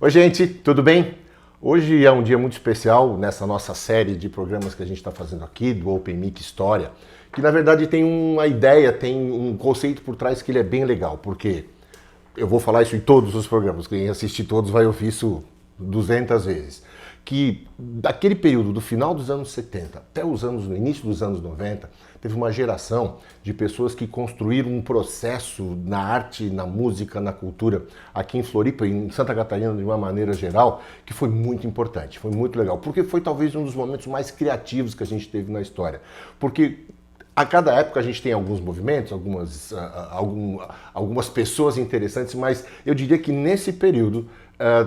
Oi, gente, tudo bem? Hoje é um dia muito especial nessa nossa série de programas que a gente está fazendo aqui, do Open Mic História, que na verdade tem uma ideia, tem um conceito por trás que ele é bem legal, porque eu vou falar isso em todos os programas, quem assistir todos vai ouvir isso 200 vezes, que daquele período, do final dos anos 70 até no início dos anos 90, teve uma geração de pessoas que construíram um processo na arte, na música, na cultura, aqui em Floripa e em Santa Catarina de uma maneira geral, que foi muito importante, foi muito legal, porque foi talvez um dos momentos mais criativos que a gente teve na história, porque a cada época a gente tem alguns movimentos, algumas pessoas interessantes, mas eu diria que nesse período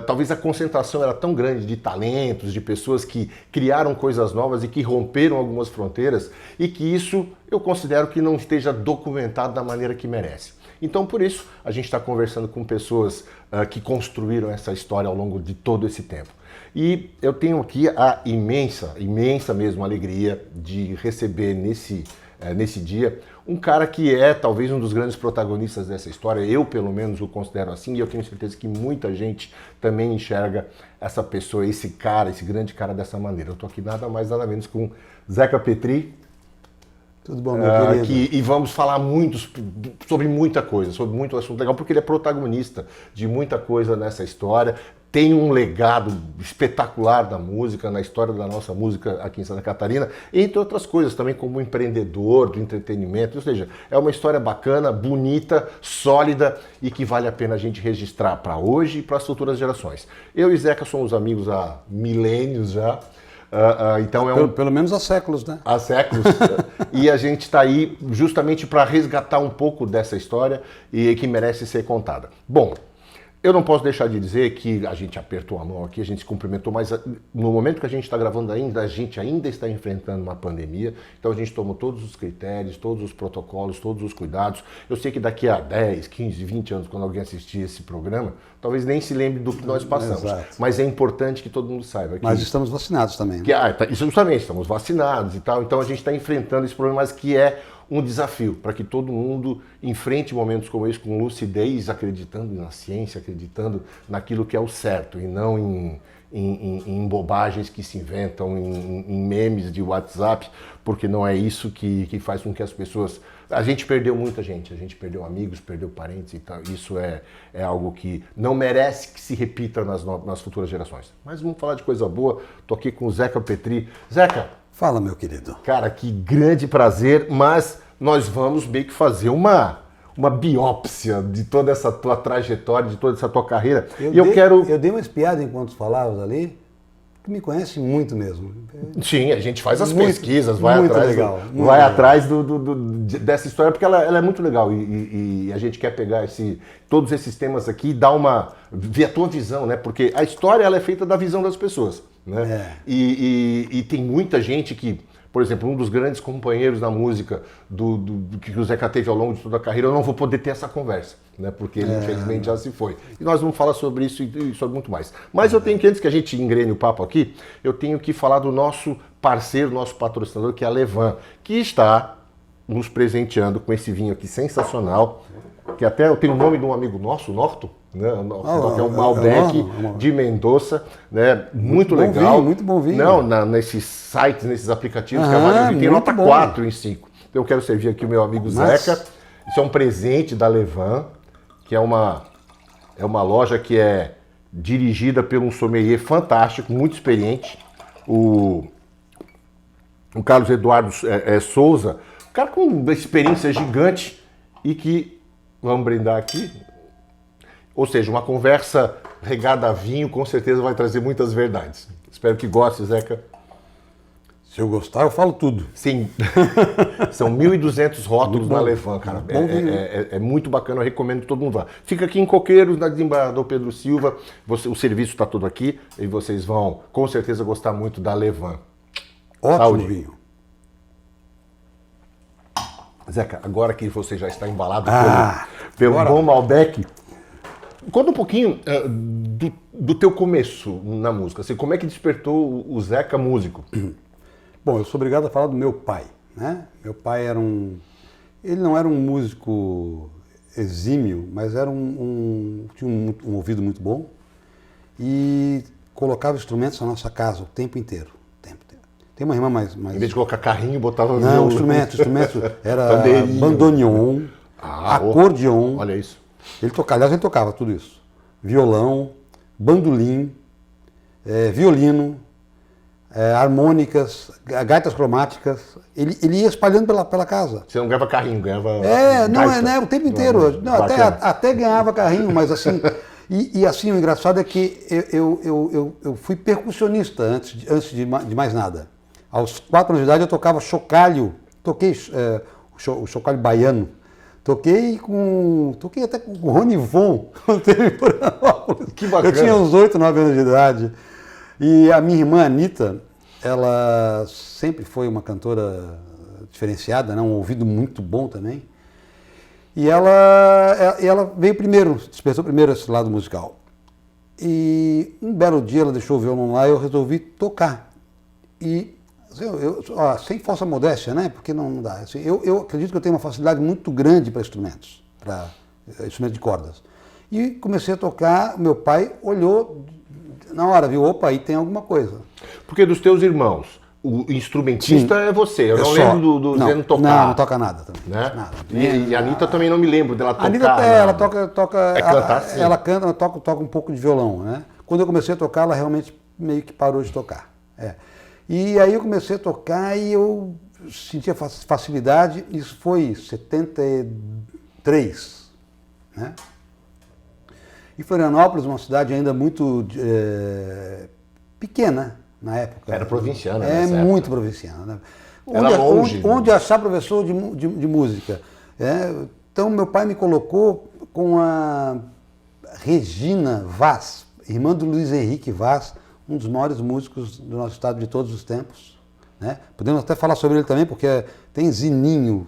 talvez a concentração era tão grande de talentos, de pessoas que criaram coisas novas e que romperam algumas fronteiras e que isso eu considero que não esteja documentado da maneira que merece. Então, por isso, a gente está conversando com pessoas que construíram essa história ao longo de todo esse tempo. E eu tenho aqui a imensa mesmo alegria de receber nesse dia um cara que é talvez um dos grandes protagonistas dessa história, eu pelo menos o considero assim, e eu tenho certeza que muita gente também enxerga essa pessoa, esse grande cara dessa maneira. Eu tô aqui nada mais nada menos com Zeca Petri. Tudo bom, meu querido? E vamos falar sobre muita coisa, sobre muito assunto legal, porque ele é protagonista de muita coisa nessa história, tem um legado espetacular da música, na história da nossa música aqui em Santa Catarina, entre outras coisas também como empreendedor do entretenimento, ou seja, é uma história bacana, bonita, sólida e que vale a pena a gente registrar para hoje e para as futuras gerações. Eu e Zeca somos amigos há milênios já. Então pelo menos há séculos, né? Há séculos. E a gente está aí justamente para resgatar um pouco dessa história e que merece ser contada. Bom, eu não posso deixar de dizer que a gente apertou a mão aqui, a gente se cumprimentou, mas no momento que a gente está gravando ainda, a gente ainda está enfrentando uma pandemia, então a gente tomou todos os critérios, todos os protocolos, todos os cuidados. Eu sei que daqui a 10, 15, 20 anos, quando alguém assistir esse programa, talvez nem se lembre do que nós passamos. Exato. Mas é importante que todo mundo saiba. Mas estamos vacinados também. Né? Isso justamente, estamos vacinados e tal, então a gente está enfrentando esse problema, mas que é um desafio para que todo mundo enfrente momentos como esse com lucidez, acreditando na ciência, acreditando naquilo que é o certo e não em bobagens que se inventam, em memes de WhatsApp, porque não é isso que faz com que as pessoas... A gente perdeu muita gente, a gente perdeu amigos, perdeu parentes e tal. Isso é algo que não merece que se repita nas futuras gerações. Mas vamos falar de coisa boa. Tô aqui com o Zeca Petri. Zeca! Fala, meu querido. Cara, que grande prazer, mas nós vamos meio que fazer uma biópsia de toda essa tua trajetória, de toda essa tua carreira. Eu dei uma espiada enquanto falavas ali, que me conhece muito mesmo. Sim, a gente faz as pesquisas, vai atrás dessa história, porque ela é muito legal e a gente quer pegar todos esses temas aqui e ver a tua visão, né? Porque a história ela é feita da visão das pessoas, né? E tem muita gente que, por exemplo, um dos grandes companheiros da música que o Zeca teve ao longo de toda a carreira, eu não vou poder ter essa conversa, né? Porque ele infelizmente já se foi. E nós vamos falar sobre isso e sobre muito mais. Mas eu tenho que, antes que a gente engrene o papo aqui, eu tenho que falar do nosso parceiro, nosso patrocinador, que é a Levan, que está nos presenteando com esse vinho aqui sensacional, que até eu tenho o nome de um amigo nosso, o Norto, né? Que é um Malbec de Mendoza, né? Muito legal. Vinho, muito bom vinho. Não, nesses sites, nesses aplicativos que avaliam, tem nota 4 em 5. Então eu quero servir aqui o meu amigo Zeca. Isso é um presente da Levan, que é uma loja que é dirigida por um sommelier fantástico, muito experiente, o Carlos Eduardo Souza, um cara com uma experiência gigante e que, vamos brindar aqui, ou seja, uma conversa regada a vinho com certeza vai trazer muitas verdades. Espero que goste, Zeca. Se eu gostar, eu falo tudo. Sim. São 1.200 rótulos na Levan, cara. É muito bacana, eu recomendo que todo mundo vá. Fica aqui em Coqueiros, na Desembargador Pedro Silva. O serviço está todo aqui e vocês vão, com certeza, gostar muito da Levan. Ótimo Saúde. Vinho. Zeca, agora que você já está embalado pelo bom Malbec, conta um pouquinho do teu começo na música. Assim, como é que despertou o Zeca músico? Bom, eu sou obrigado a falar do meu pai, né? Meu pai ele não era um músico exímio, mas era tinha um ouvido muito bom e colocava instrumentos na nossa casa o tempo inteiro. Tem uma irmã mais... Em vez de colocar carrinho, botava... Não, instrumentos. Era bandoneon, acordeon. Olha isso. Aliás, ele tocava tudo isso. Violão, bandolim, violino, harmônicas, gaitas cromáticas. Ele ia espalhando pela casa. Você não ganhava carrinho, ganhava... o tempo inteiro. Não, até ganhava carrinho, mas assim... E assim, o engraçado é que eu fui percussionista antes de mais nada. Aos 4 anos de idade eu tocava chocalho, toquei o chocalho baiano, toquei até com o Rony Von, quando teve em Florianópolis. Que bacana. Eu tinha uns 8, 9 anos de idade. E a minha irmã Anitta, ela sempre foi uma cantora diferenciada, né? Um ouvido muito bom também. E ela veio primeiro, despertou primeiro esse lado musical. E um belo dia ela deixou o violão lá e eu resolvi tocar. E sem falsa modéstia, né? Porque não dá. Assim, eu acredito que eu tenho uma facilidade muito grande para instrumentos de cordas. E comecei a tocar, meu pai olhou, na hora viu, opa, aí tem alguma coisa. Porque dos teus irmãos, o instrumentista é você. Eu não lembro do Zeno tocar. Não toca nada também. Né? Nada. E a Anitta também não me lembro dela tocar. A Anitta, ela toca. É cantar, sim. Ela canta, toca um pouco de violão, né? Quando eu comecei a tocar, ela realmente meio que parou de tocar. E aí eu comecei a tocar e eu sentia facilidade. Isso foi em 73, né? E Florianópolis, uma cidade ainda muito pequena na época. Era provinciana. Muito provinciana. Né? Onde achar professor de música. Então, meu pai me colocou com a Regina Vaz, irmã do Luiz Henrique Vaz, um dos maiores músicos do nosso estado de todos os tempos. Né? Podemos até falar sobre ele também, porque tem Zininho.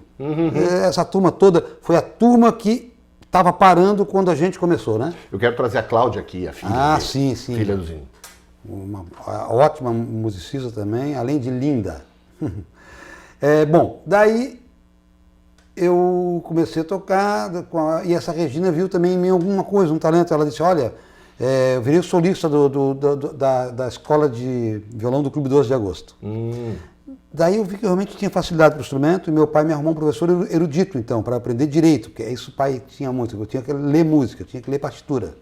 Essa turma toda foi a turma que estava parando quando a gente começou, né? Eu quero trazer a Cláudia aqui, a filha sim. Filha do Zininho. Uma ótima musicista também, além de linda. Bom, daí eu comecei a tocar e essa Regina viu também em mim alguma coisa, um talento. Ela disse, olha, eu virei solista da escola de violão do Clube 12 de Agosto. Daí eu vi que eu realmente tinha facilidade para o instrumento e meu pai me arrumou um professor erudito, então, para aprender direito, porque isso o pai tinha muito, eu tinha que ler música, eu tinha que ler partitura.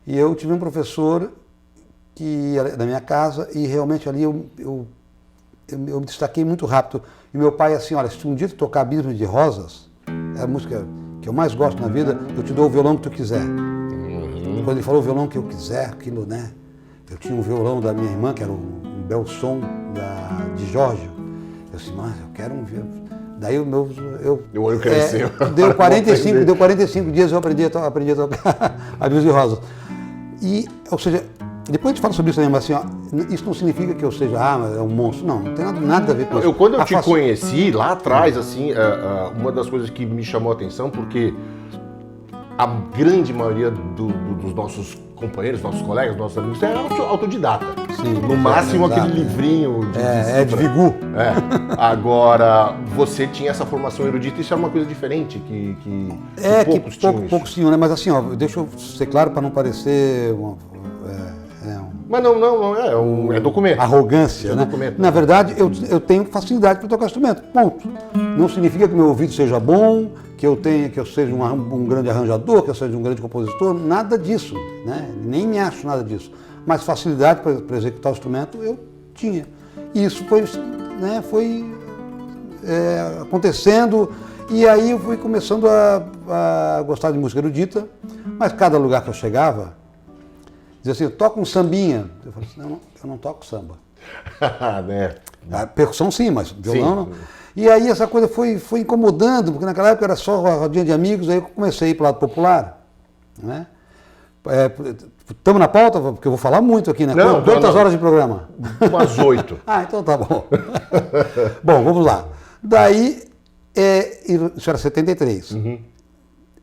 E eu tive um professor que era da minha casa e realmente ali eu me destaquei muito rápido. E meu pai assim, olha, se um dia tu tocar Abismo de Rosas, é a música que eu mais gosto na vida, eu te dou o violão que tu quiser. Quando ele falou o violão que eu quiser, aquilo, né? Eu tinha um violão da minha irmã, que era um Belson de Jorge. Eu disse, mas eu quero um violão. Daí o olho cresceu. Deu 45 dias eu aprendi a tocar Abismo de Rosas. Ou seja, depois a gente fala sobre isso também, mas assim, isso não significa que eu seja, é um monstro. Não tem nada a ver com isso. Quando eu te conheci lá atrás, assim, uma das coisas que me chamou a atenção, porque a grande maioria dos nossos companheiros, nossos colegas, nossos amigos, é autodidata. Sim, no máximo aquele livrinho de Vigu. Agora, você tinha essa formação erudita, isso é uma coisa diferente, que poucos tinham, né? Mas assim, deixa eu ser claro para não parecer Mas não, é documento. Arrogância, né? Documento. Na verdade, eu tenho facilidade para tocar instrumento, ponto. Não significa que meu ouvido seja bom, que eu seja um grande arranjador, que eu seja um grande compositor, nada disso, né? Nem me acho nada disso. Mas facilidade para executar o instrumento eu tinha. E isso foi acontecendo, e aí eu fui começando a gostar de música erudita, mas cada lugar que eu chegava, dizia assim, toca um sambinha. Eu falei assim, eu não toco samba. Né? A percussão sim, mas violão não. E aí essa coisa foi incomodando, porque naquela época era só rodinha de amigos, aí eu comecei a ir para o lado popular. Né? Estamos na pauta, porque eu vou falar muito aqui, né? Quantas horas de programa? Umas 8. Então tá bom. Bom, vamos lá. Daí, isso era 73.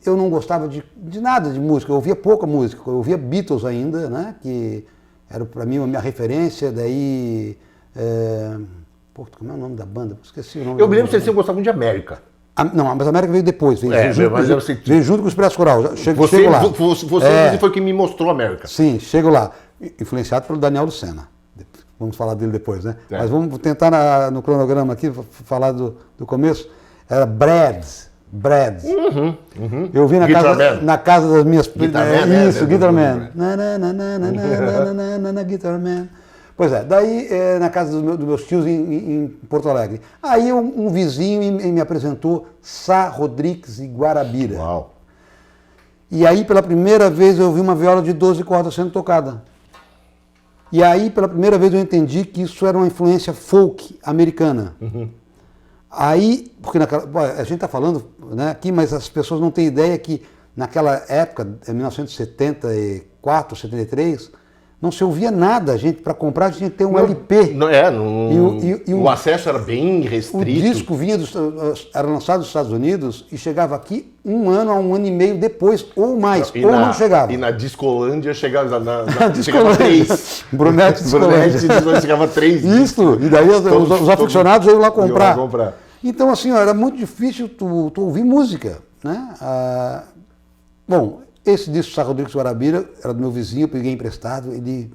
Eu não gostava de nada de música, eu ouvia pouca música, eu ouvia Beatles ainda, né? Que era para mim a minha referência, daí... como é o nome da banda? Esqueci o nome. Eu me lembro que vocês gostavam de América. Não, mas a América veio depois. Veio junto com o Expresso Coral. Chego lá. Você foi quem me mostrou a América. Sim, chego lá. Influenciado pelo Daniel Lucena. Vamos falar dele depois, né? É. Mas vamos tentar no cronograma aqui, falar do começo. Era Brads. Eu vi na casa das minhas... Guitarman. Isso, Guitarman. Guitarman. Pois é, daí na casa dos meus tios em Porto Alegre. Aí um vizinho me apresentou Sá Rodrigues e Guarabira. Uau. E aí pela primeira vez eu vi uma viola de 12 cordas sendo tocada. E aí pela primeira vez eu entendi que isso era uma influência folk americana. Aí, porque a gente está falando, né, aqui, mas as pessoas não têm ideia que naquela época, em 1974, 73, não se ouvia nada. A gente, para comprar, a gente tinha que ter um LP. O acesso era bem restrito. O disco era lançado nos Estados Unidos e chegava aqui 1 ano a 1 ano e meio depois, ou mais, não chegava. E na Discolândia chegava chegava 3. Brunete Discolândia. Chegava 3. Isso, e daí os aficionados iam lá comprar. Então, assim, era muito difícil tu ouvir música, né? Bom, esse disco Sá Rodrigues Guarabira era do meu vizinho, eu peguei emprestado, ele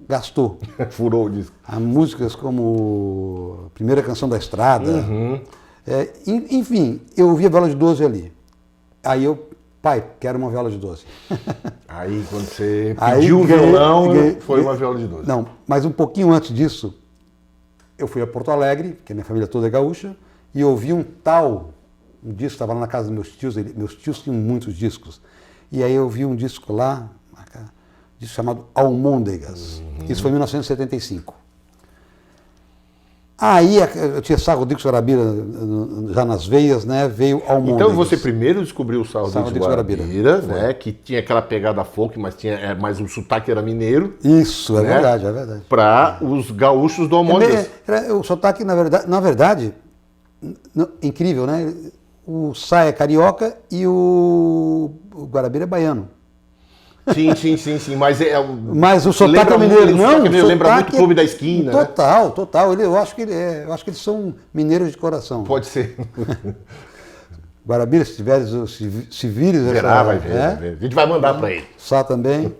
gastou. Furou o disco. Há músicas como Primeira Canção da Estrada. Enfim, eu ouvia viola de 12 ali. Aí eu, pai, quero uma viola de 12. Aí quando você pediu o violão, foi uma viola de 12. Não, mas um pouquinho antes disso, eu fui a Porto Alegre, porque a minha família toda é gaúcha, e ouvi um disco, estava lá na casa dos meus tios, meus tios tinham muitos discos, e aí eu vi um disco lá, disco chamado Almôndegas, isso foi em 1975. Aí eu tinha Sá Rodrigues Guarabira já nas veias, né, veio Almôndegas. Então você primeiro descobriu o Sá Rodrigues Guarabira, né, que tinha aquela pegada folk, mas tinha mais um sotaque era mineiro. Isso, é, né? Verdade, é verdade. Para os gaúchos do Almôndegas. O sotaque, na verdade, incrível, né? O Sá é carioca e o Guarabira é baiano. Sim, mas o sotaque é mineiro, não? Lembra muito o Clube da Esquina. Total. Eu acho que eles são mineiros de coração. Pode ser. Guarabira, se vires... Vai ver. A gente vai mandar para ele. Sá também.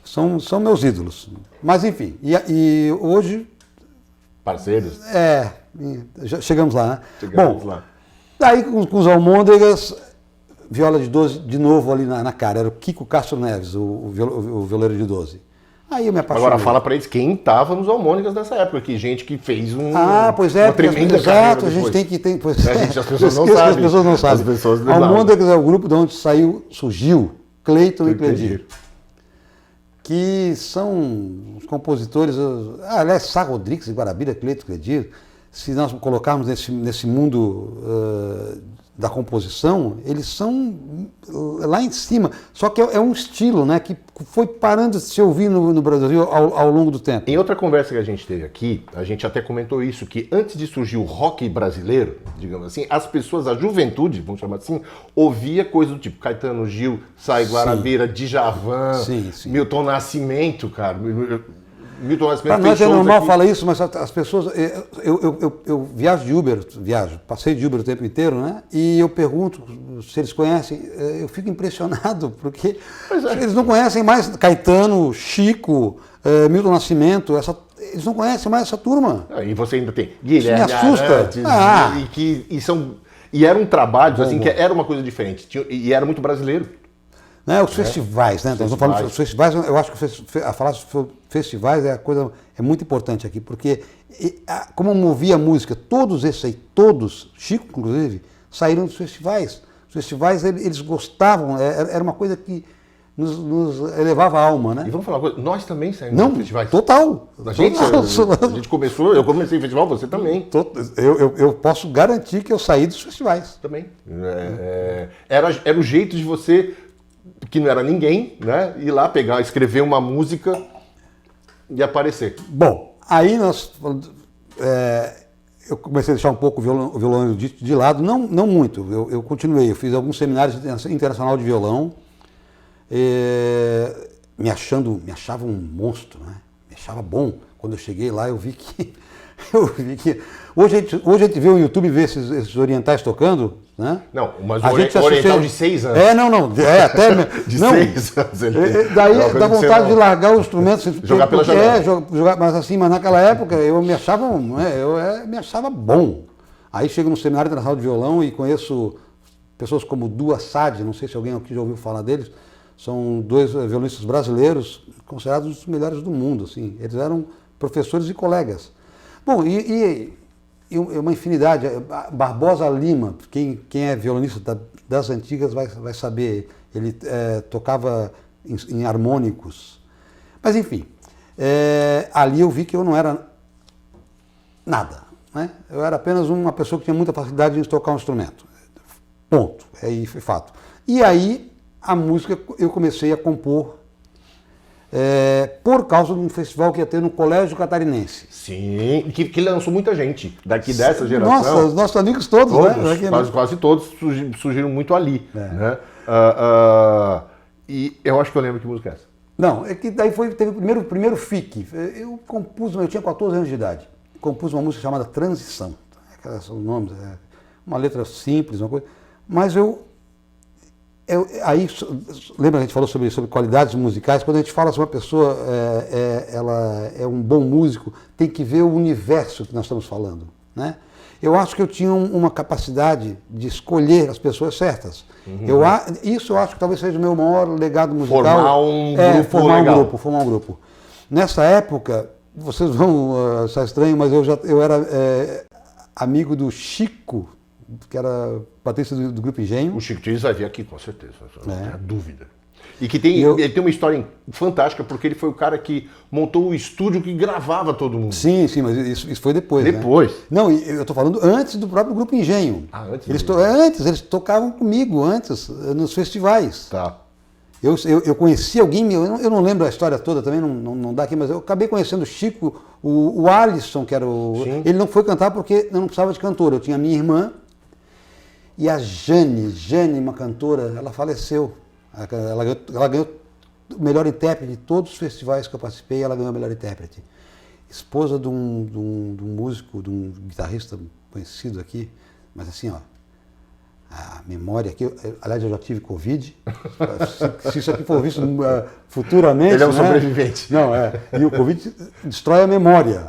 São meus ídolos. Mas enfim, e hoje... Parceiros? Já chegamos lá, né? Chegamos lá. Daí com os Almôndegas, viola de 12 de novo ali na cara. Era o Kiko Castro Neves, o violeiro de 12. Aí eu me apaixonei. Agora fala para eles quem estava nos Almôndegas nessa época, que gente que fez pois é, uma tremenda exato, a gente tem que... as pessoas não sabem. As pessoas não sabem. Almôndegas é o grupo de onde surgiu Cleiton e Cledir. Que são os compositores... aliás, Sá Rodrigues e Guarabira, Cleiton e Cledir, se nós colocarmos nesse mundo da composição, eles são lá em cima. Só que é um estilo, né, que foi parando de se ouvir no Brasil ao longo do tempo. Em outra conversa que a gente teve aqui, a gente até comentou isso, que antes de surgir o rock brasileiro, digamos assim, as pessoas, a juventude, vamos chamar assim, ouvia coisa do tipo Caetano, Gil, Sá e Guarabira, Djavan, Milton Nascimento, cara... Milton Nascimento. Para nós é normal falar isso, mas as pessoas... Eu viajo de Uber, passei de Uber o tempo inteiro, né? E eu pergunto se eles conhecem, eu fico impressionado, porque eles não conhecem mais Caetano, Chico, Milton Nascimento, eles não conhecem mais essa turma. E você ainda tem Guilherme Arantes, me assusta. E eram trabalhos, assim, que era uma coisa diferente, e era muito brasileiro. Os festivais, né? Nós estamos falando dos festivais, eu acho que a falar sobre festivais é muito importante aqui, porque como movia a música, todos esses aí, Chico inclusive, saíram dos festivais. Os festivais, eles gostavam, era uma coisa que nos elevava a alma, né? E vamos falar uma coisa, nós também saímos dos festivais. Total. A gente começou, eu comecei o festival, você também. Eu posso garantir que eu saí dos festivais. Também. Era o jeito de você... que não era ninguém, né? Ir lá pegar, escrever uma música e aparecer. Bom, aí eu comecei a deixar um pouco o violão de lado, não muito, eu continuei, eu fiz alguns seminários internacionais de violão, me achava um monstro, né? Me achava bom. Quando eu cheguei lá, eu vi que eu vi que... Hoje a gente vê o YouTube e vê esses orientais tocando, né? Não, mas a o gente oriental de 6 anos. Até... De não, 6 anos. Daí dá vontade de largar o instrumento. Jogar pela janela. Mas naquela época eu me achava bom. Aí chego no Seminário Internacional de Violão e conheço pessoas como Dua Sade, não sei se alguém aqui já ouviu falar deles, são 2 violonistas brasileiros considerados os melhores do mundo, assim. Eles eram professores e colegas. Bom, e uma infinidade. Barbosa Lima, quem é violonista das antigas vai saber, ele tocava em harmônicos. Mas enfim, ali eu vi que eu não era nada, né? Eu era apenas uma pessoa que tinha muita facilidade de tocar um instrumento. Ponto, aí foi fato. E aí a música eu comecei a compor por causa de um festival que ia ter no Colégio Catarinense. Sim, que lançou muita gente daqui dessa geração. Nossa, os nossos amigos todos, né? Quase todos surgiram muito ali. Né? E eu acho que eu lembro que música é essa. Não, é que daí teve o primeiro FIC. Eu tinha 14 anos de idade. Compus uma música chamada Transição. Aqueles são nomes, uma letra simples, uma coisa. Mas aí, lembra que a gente falou sobre qualidades musicais? Quando a gente fala sobre uma pessoa, ela é um bom músico, tem que ver o universo que nós estamos falando, né? Eu acho que eu tinha uma capacidade de escolher as pessoas certas. Isso eu acho que talvez seja o meu maior legado musical. Formar um grupo. Nessa época, vocês vão achar estranho, mas eu era amigo do Chico, que era baterista do Grupo Engenho. O Chico Tires vai vir aqui, com certeza, não tenho dúvida. E que ele tem uma história fantástica, porque ele foi o cara que montou o estúdio que gravava todo mundo. Sim, mas isso foi depois. Depois? Né? Não, eu estou falando antes do próprio Grupo Engenho. Antes? Eles tocavam comigo antes, nos festivais. Tá. Eu conheci alguém, eu não lembro a história toda, também não dá aqui, mas eu acabei conhecendo o Chico, o Alisson, que era o... Sim. Ele não foi cantar porque eu não precisava de cantor, eu tinha a minha irmã e a Jane, uma cantora, ela faleceu. Ela ganhou o melhor intérprete de todos os festivais que eu participei, ela ganhou o melhor intérprete. Esposa de um músico, de um guitarrista conhecido aqui, mas assim, ó, a memória aqui, aliás, eu já tive Covid, se isso aqui for visto futuramente... Ele é um sobrevivente. Não, e o Covid destrói a memória.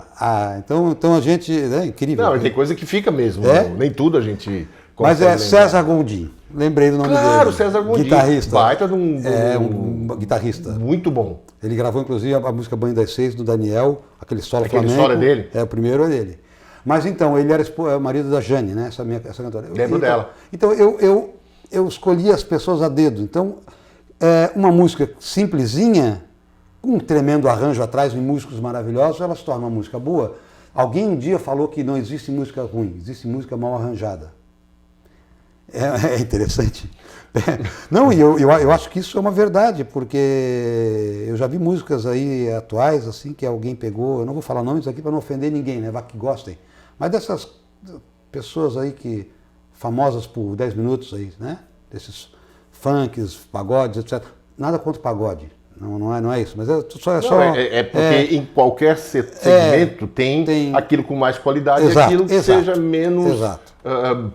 Então a gente, é incrível. Não, tem coisa que fica mesmo, nem tudo a gente... Mas César Gondim, lembrei do nome dele. Claro, César Gondim. Guitarrista. Baita um guitarrista. Muito bom. Ele gravou, inclusive, a música Banho das 6, do Daniel, aquele solo flamenco. Aquele solo é dele? O primeiro é dele. Mas então, ele era o marido da Jane, né? Essa cantora. Lembro dela. Então, eu escolhi as pessoas a dedo. Então, uma música simplesinha, com um tremendo arranjo atrás, e músicos maravilhosos, ela se torna uma música boa. Alguém um dia falou que não existe música ruim, existe música mal arranjada. É interessante. Não, e eu acho que isso é uma verdade, porque eu já vi músicas aí atuais, assim, que alguém pegou, eu não vou falar nomes aqui para não ofender ninguém, né, vá que gostem, mas dessas pessoas aí famosas por 10 minutos aí, né, desses funks, pagodes, etc. Nada contra o pagode, não é isso, mas porque em qualquer segmento tem aquilo com mais qualidade e aquilo que seja menos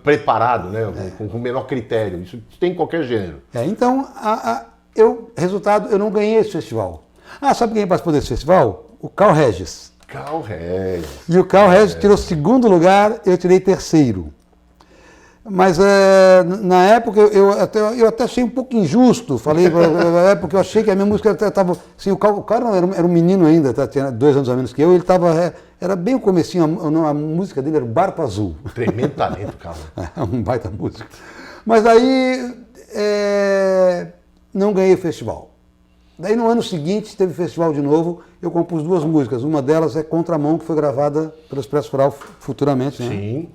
preparado, né? Com menor critério. Isso tem em qualquer gênero. Então, resultado, eu não ganhei esse festival. Sabe quem participou desse festival? O Carl Regis. Carl Regis. E o Carl Regis tirou 2º lugar, eu tirei 3º. Mas na época eu até achei um pouco injusto, falei, porque eu achei que a minha música estava... Assim, o cara era um menino ainda, tinha 2 anos a menos que eu, ele estava... Era bem o comecinho, a música dele era o Barco Azul. Tremendo talento, cara. Um baita música. Mas aí não ganhei o festival. Daí no ano seguinte teve festival de novo, eu compus 2 músicas, uma delas é Contramão, que foi gravada pelo Expresso Coral futuramente, né? Sim.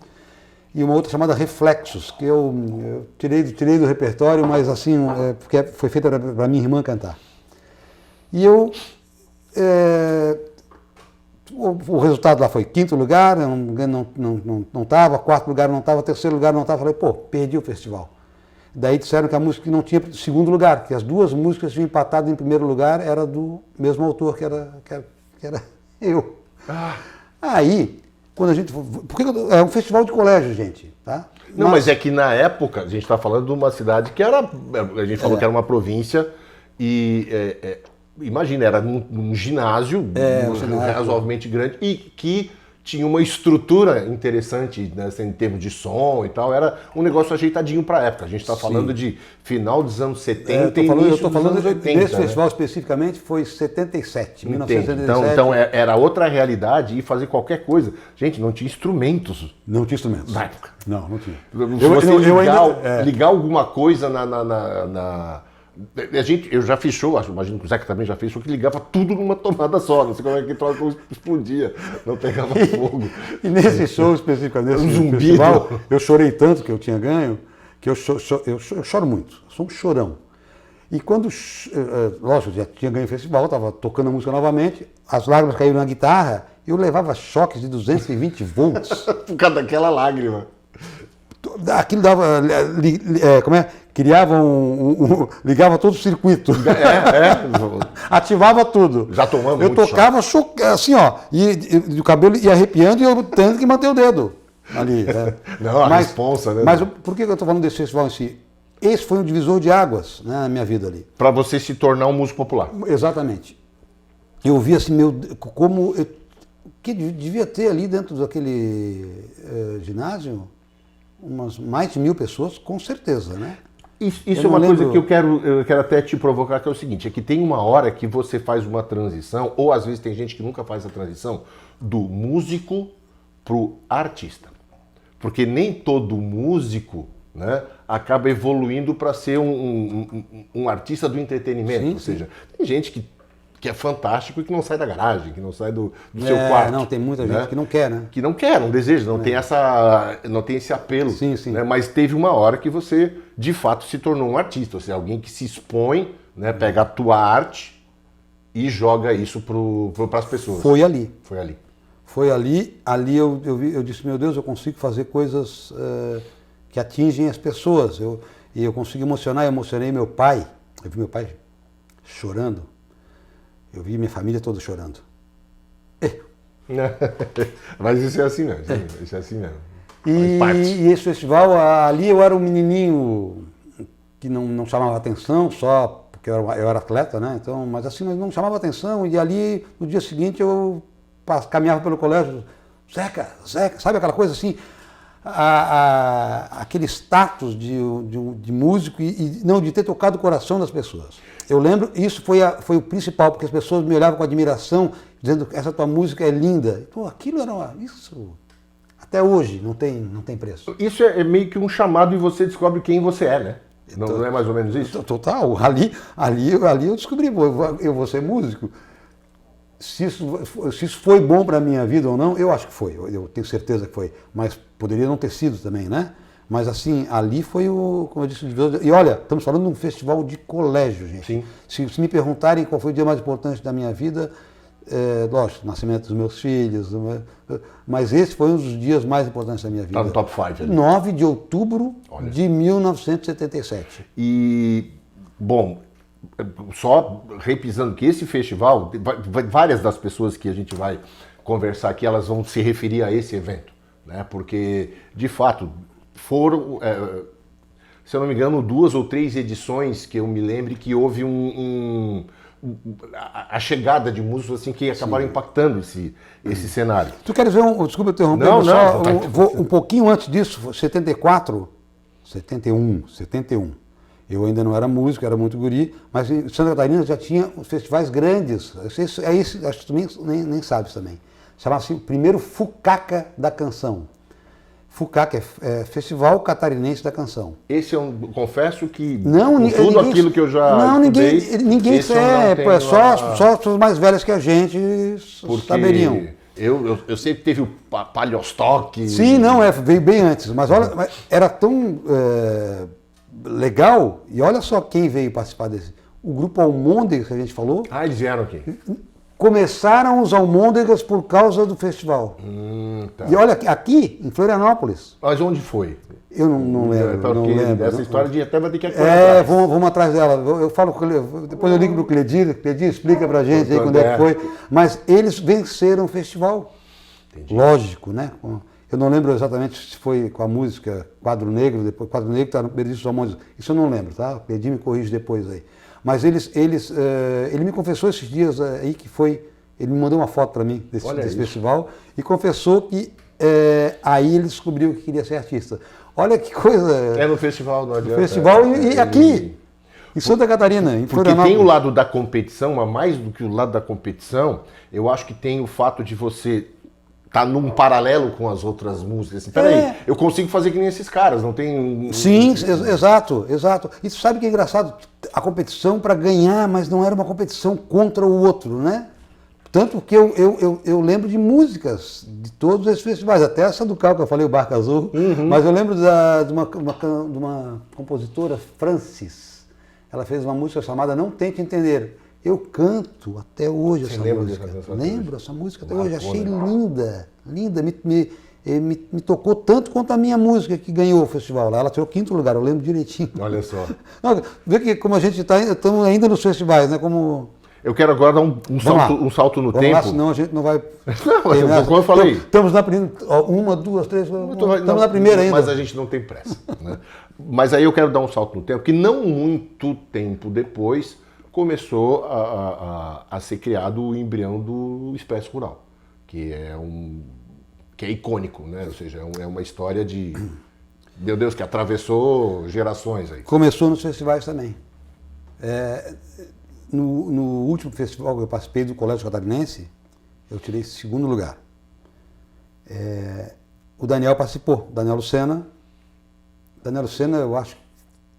E uma outra chamada Reflexos, que eu tirei do repertório, mas assim, porque foi feita para minha irmã cantar. E o resultado lá foi 5º lugar, não estava, 4º lugar não estava, 3º lugar não estava, falei, perdi o festival. Daí disseram que a música não tinha 2º lugar, que as 2 músicas tinham empatado em 1º lugar, era do mesmo autor, que era eu. Aí... quando a gente... Porque é um festival de colégio, gente, tá? Não, mas é que na época, a gente está falando de uma cidade que era... A gente falou que era uma província e... imagina, era num ginásio, razoavelmente grande e que tinha uma estrutura interessante, né, em termos de som e tal. Era um negócio ajeitadinho para a época. A gente está falando de final dos anos 70 e início dos anos 80. Desse festival especificamente foi 77, 1977. Então era outra realidade e fazer qualquer coisa. Gente, não tinha instrumentos. Não tinha instrumentos. Na época. Não tinha. Se você ligar alguma coisa eu já fiz show, imagino que o Zeca também já fez show, que ligava tudo numa tomada só, não sei como é que troço explodia, não pegava fogo. E nesse show especificamente, nesse festival, eu chorei tanto que eu tinha ganho, que eu choro muito, eu sou um chorão. E quando, lógico, já tinha ganho o festival, estava tocando a música novamente, as lágrimas caíram na guitarra, eu levava choques de 220 volts. Por causa daquela lágrima. Aquilo dava, criava ligava todo o circuito. Ativava tudo. Já tomamos eu tocava assim, ó, e o cabelo ia arrepiando e eu tendo que manter o dedo ali. Não, a responsa, né? Mas por que eu estou falando desse festival em si? Esse foi um divisor de águas, né, na minha vida ali. Para você se tornar um músico popular. Exatamente. Eu vi assim, que devia ter ali dentro daquele ginásio mais de 1.000 pessoas, com certeza, né? Isso é uma coisa que eu quero até te provocar, que é o seguinte, é que tem uma hora que você faz uma transição, ou às vezes tem gente que nunca faz a transição, do músico pro artista. Porque nem todo músico, né, acaba evoluindo para ser um artista do entretenimento. Sim, ou seja, tem gente que é fantástico e que não sai da garagem, que não sai do seu quarto. Não, tem muita gente que não quer, né? Que não quer, não deseja, não tem esse apelo. Sim. Né? Mas teve uma hora que você, de fato, se tornou um artista, ou seja, alguém que se expõe, né, pega a tua arte e joga isso para as pessoas. Foi ali. Ali eu disse, meu Deus, eu consigo fazer coisas que atingem as pessoas. E eu consigo emocionar, eu emocionei meu pai. Eu vi meu pai chorando. Eu vi minha família toda chorando. Mas isso é assim mesmo. Isso é assim mesmo. E esse festival, ali eu era um menininho que não chamava atenção, só porque eu era atleta, né? Então, mas assim, não chamava atenção. E ali, no dia seguinte, eu caminhava pelo colégio. Zeca, sabe aquela coisa assim? Aquele status de músico e não de ter tocado o coração das pessoas. Eu lembro, isso foi o principal, porque as pessoas me olhavam com admiração, dizendo que essa tua música é linda. Pô, aquilo era isso. Até hoje não tem preço. Isso é meio que um chamado e você descobre quem você é, né? Não é mais ou menos isso? Total. Ali eu descobri, eu vou ser músico. Se isso foi bom para a minha vida ou não, eu acho que foi. Eu tenho certeza que foi. Mas poderia não ter sido também, né? Mas assim, ali foi como eu disse, e olha, estamos falando de um festival de colégio, gente. Sim. Se me perguntarem qual foi o dia mais importante da minha vida, lógico, o nascimento dos meus filhos, mas esse foi um dos dias mais importantes da minha vida. Está no top 5. 9 de outubro de 1977. E, bom, só repisando que esse festival, várias das pessoas que a gente vai conversar aqui, elas vão se referir a esse evento, né? Porque, de fato, foram, se eu não me engano, 2 ou 3 edições que eu me lembre que houve a chegada de músicos assim que acabaram impactando esse cenário. Tu queres ver desculpa eu interromper, vou um pouquinho antes disso, 74, 71. Eu ainda não era músico, era muito guri, mas em Santa Catarina já tinha festivais grandes. Acho que tu nem sabes também. Chamava-se o primeiro Fucaca da Canção. Fucaca é Festival Catarinense da Canção. Esse eu confesso que com tudo aquilo que eu já estudei, ninguém só as pessoas mais velhas que a gente saberiam. Eu sempre teve o Palhostock. Sim, veio bem antes, mas olha, era tão legal, e olha só quem veio participar desse. O grupo Almôndegas que a gente falou. Eles vieram aqui. Começaram os Almôndegas por causa do festival. Tá. E olha, aqui, em Florianópolis. Mas onde foi? Eu não lembro. Não lembro. Essa história até vai ter que acordar. Vamos atrás dela. Eu falo com ele, depois eu ligo para o Cledir explica pra gente aí quando é que foi. Mas eles venceram o festival. Entendi. lógico, né? Eu não lembro exatamente se foi com a música Quadro Negro, depois Quadro Negro está no Benedito Somontes, isso eu não lembro, tá? Perdi, me corrige depois aí. Mas ele me confessou esses dias aí que foi, ele me mandou uma foto para mim desse festival e confessou que aí ele descobriu que queria ser artista. Olha que coisa... É no festival, não adianta. No festival e aqui, em Santa Catarina, em Porque tem o lado da competição, mas mais do que o lado da competição, eu acho que tem o fato de você estar num paralelo com as outras músicas. Assim, peraí, eu consigo fazer que nem esses caras, não tem... Sim, exato. E tu sabe que é engraçado? A competição para ganhar, mas não era uma competição contra o outro, né? Tanto que eu lembro de músicas de todos esses festivais, até essa do Cal que eu falei, o Barca Azul, mas eu lembro de uma compositora, Francis. Ela fez uma música chamada Não Tente Entender. Eu canto até hoje essa música. Lembro essa música até hoje, achei linda, me tocou tanto quanto a minha música que ganhou o festival. Ela tirou 5º lugar, eu lembro direitinho. Olha só. Vê que como a gente estamos ainda nos festivais, né? Como... Eu quero agora dar um salto no tempo. Lá, senão a gente não vai... Não, como eu falei. Estamos na primeira... 1, 2, 3... Estamos na primeira ainda. Mas a gente não tem pressa. Né? Mas aí eu quero dar um salto no tempo, que não muito tempo depois começou a ser criado o embrião do Expresso Rural, que é icônico, né? Ou seja, é uma história de... Meu Deus, que atravessou gerações aí. Começou nos festivais também. No último festival que eu participei do Colégio Catarinense, eu tirei 2º lugar. O Daniel participou, Daniel Lucena. Daniel Lucena, eu acho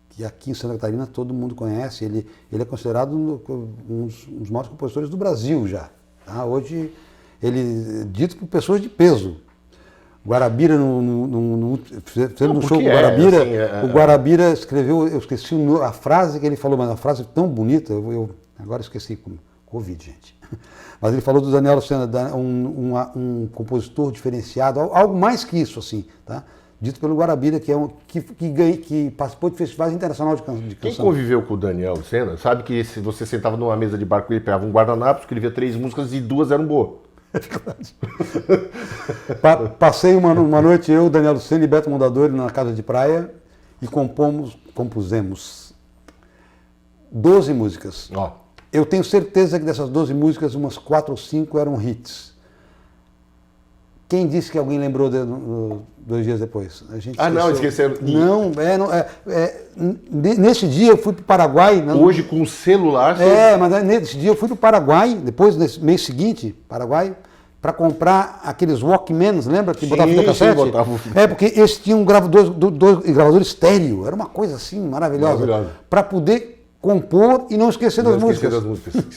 que aqui em Santa Catarina todo mundo conhece. Ele é considerado um dos maiores compositores do Brasil já. Tá? Hoje, ele é dito por pessoas de peso. Guarabira, fazendo um show com o Guarabira, o Guarabira escreveu, eu esqueci a frase que ele falou, mas uma frase tão bonita, eu agora esqueci, Covid, gente. Mas ele falou do Daniel Lucena, um compositor diferenciado, algo mais que isso, assim, tá? Dito pelo Guarabira, que participou de festivais internacionais de canção. Quem conviveu com o Daniel Lucena sabe que se você sentava numa mesa de bar com ele, pegava um guardanapo, escrevia 3 músicas e 2 eram boas. É verdade. Passei uma noite, eu, Daniel Lucena e Beto Mondadori na casa de praia e compusemos 12 músicas. Oh. Eu tenho certeza que dessas 12 músicas, umas 4 ou 5 eram hits. Quem disse que alguém lembrou 2 dias depois? A gente não, esqueceram. Não, nesse dia eu fui para o Paraguai. Hoje com o celular... Mas nesse dia eu fui para o Paraguai, depois, nesse mês seguinte, Paraguai, para comprar aqueles Walkmans, lembra? Que botava fita cassete? Sim, botava. Porque esse tinha um gravador estéreo, era uma coisa assim maravilhosa. Para poder compor e não esquecer das músicas.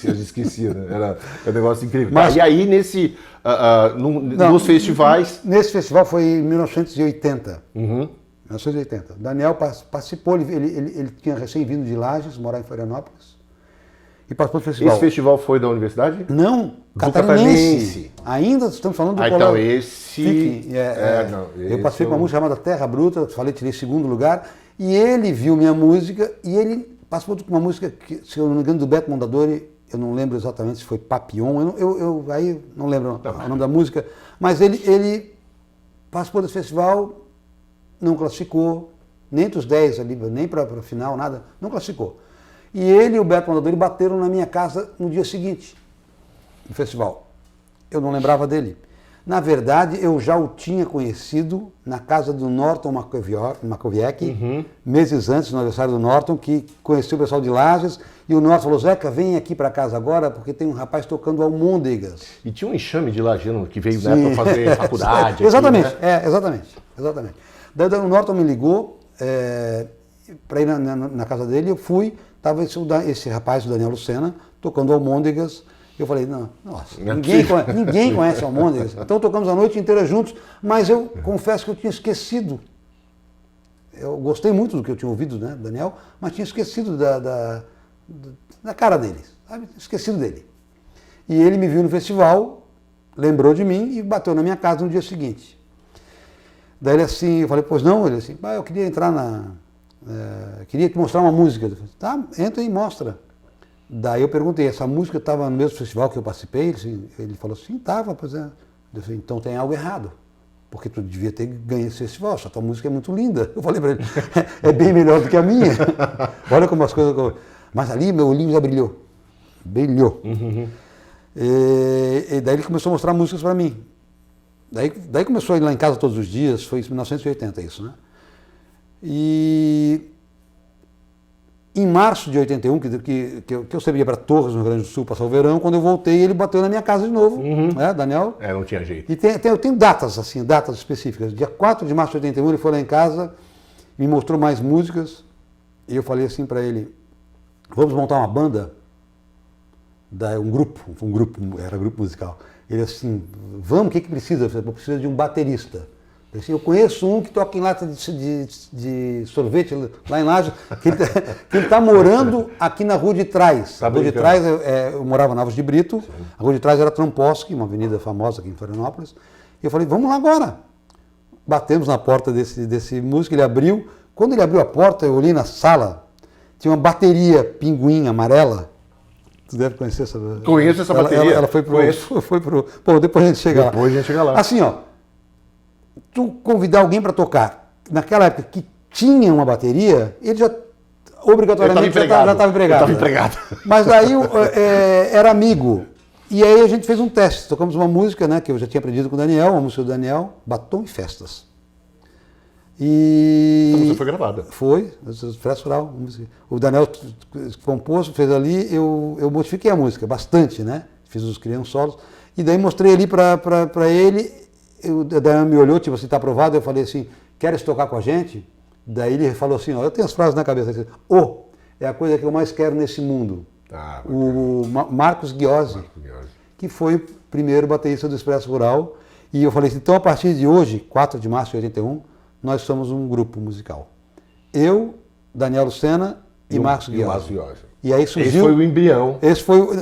Que a gente esquecia, né? Era um negócio incrível. Mas, e aí, nos festivais... Nesse festival foi em 1980. 1980. Daniel participou, ele tinha recém-vindo de Lages, morar em Florianópolis, e participou do festival. Esse festival foi da universidade? Não, Catarinense. Ainda estamos falando do colégio. Então esse... eu participei com uma música chamada Terra Bruta, tirei 2º lugar, e ele viu minha música, e ele participou de uma música, que, se eu não me engano, do Beto Mondadori, eu não lembro exatamente se foi Papillon, aí não lembro o nome da música, mas ele participou desse festival, não classificou, nem entre os 10 ali, nem para a final, nada, não classificou. E ele e o Beto Mondadori bateram na minha casa no dia seguinte, do festival. Eu não lembrava dele. Na verdade, eu já o tinha conhecido na casa do Norton Makowiecki, meses antes do aniversário do Norton, que conheceu o pessoal de Lages, e o Norton falou, Zeca, vem aqui para casa agora, porque tem um rapaz tocando Almôndegas. E tinha um enxame de lajano que veio para fazer faculdade. Exatamente, aqui, né? Exatamente. Daí o Norton me ligou para ir na casa dele, eu fui, estava esse rapaz, o Daniel Lucena, tocando Almôndegas. Eu falei, nossa, ninguém conhece Almôndegas. Então tocamos a noite inteira juntos, mas eu confesso que eu tinha esquecido. Eu gostei muito do que eu tinha ouvido, né, Daniel, mas tinha esquecido da cara dele, sabe? Esquecido dele. E ele me viu no festival, lembrou de mim e bateu na minha casa no dia seguinte. Daí ele assim, eu falei, pois não? Ele assim, eu queria entrar queria te mostrar uma música. Eu falei, tá, entra e mostra. Daí eu perguntei, essa música estava no mesmo festival que eu participei? Ele falou, sim, estava, pois é. Eu falei, então tem algo errado. Porque tu devia ter ganho esse festival, a tua música é muito linda. Eu falei para ele, é bem melhor do que a minha. Olha como as coisas... Mas ali meu olhinho já brilhou. Brilhou. Uhum. E daí ele começou a mostrar músicas para mim. Daí começou a ir lá em casa todos os dias, foi em 1980 isso, né? E em março de 81, que eu sempre ia para Torres, no Rio Grande do Sul, passar o verão, quando eu voltei, ele bateu na minha casa de novo, né, Daniel? Não tinha jeito. E eu tenho datas, assim, datas específicas. Dia 4 de março de 81, ele foi lá em casa, me mostrou mais músicas, e eu falei assim para ele, vamos montar uma banda? Um grupo, era grupo musical. Ele assim, vamos, o que precisa? Eu falei, precisa de um baterista. Assim, eu conheço um que toca em lata de sorvete lá em Lages, que ele está morando aqui na Rua de Trás. A Rua de Trás, eu morava na Alves de Brito, sim. A Rua de Trás era Tromposki, uma avenida famosa aqui em Florianópolis. E eu falei, vamos lá agora. Batemos na porta desse músico, ele abriu. Quando ele abriu a porta, eu olhei na sala, tinha uma bateria pinguim amarela. Tu deve conhecer essa bateria. Conheço essa bateria. Ela foi pro... Bom, depois a gente chega lá. Depois a gente chega lá. Assim, ó. Tu convidar alguém para tocar, naquela época que tinha uma bateria, ele já obrigatoriamente já estava empregado. Mas aí era amigo. E aí a gente fez um teste, tocamos uma música, né, que eu já tinha aprendido com o Daniel, uma música do Daniel, Batom e Festas. E... Essa música foi gravada. Foi, Expresso Rural. O Daniel compôs, fez ali, eu modifiquei a música bastante, né? Fiz os crianças solos. E daí mostrei ali para ele. O Daniel me olhou, tipo assim, está aprovado? Eu falei assim, queres tocar com a gente? Daí ele falou assim, ó, eu tenho as frases na cabeça, assim, é a coisa que eu mais quero nesse mundo. O Marcos Ghiozzi, que foi o primeiro baterista do Expresso Rural. E eu falei assim, então a partir de hoje, 4 de março de 81, nós somos um grupo musical. Eu, Daniel Lucena e Marcos Ghiozzi. E aí surgiu... Esse foi o embrião.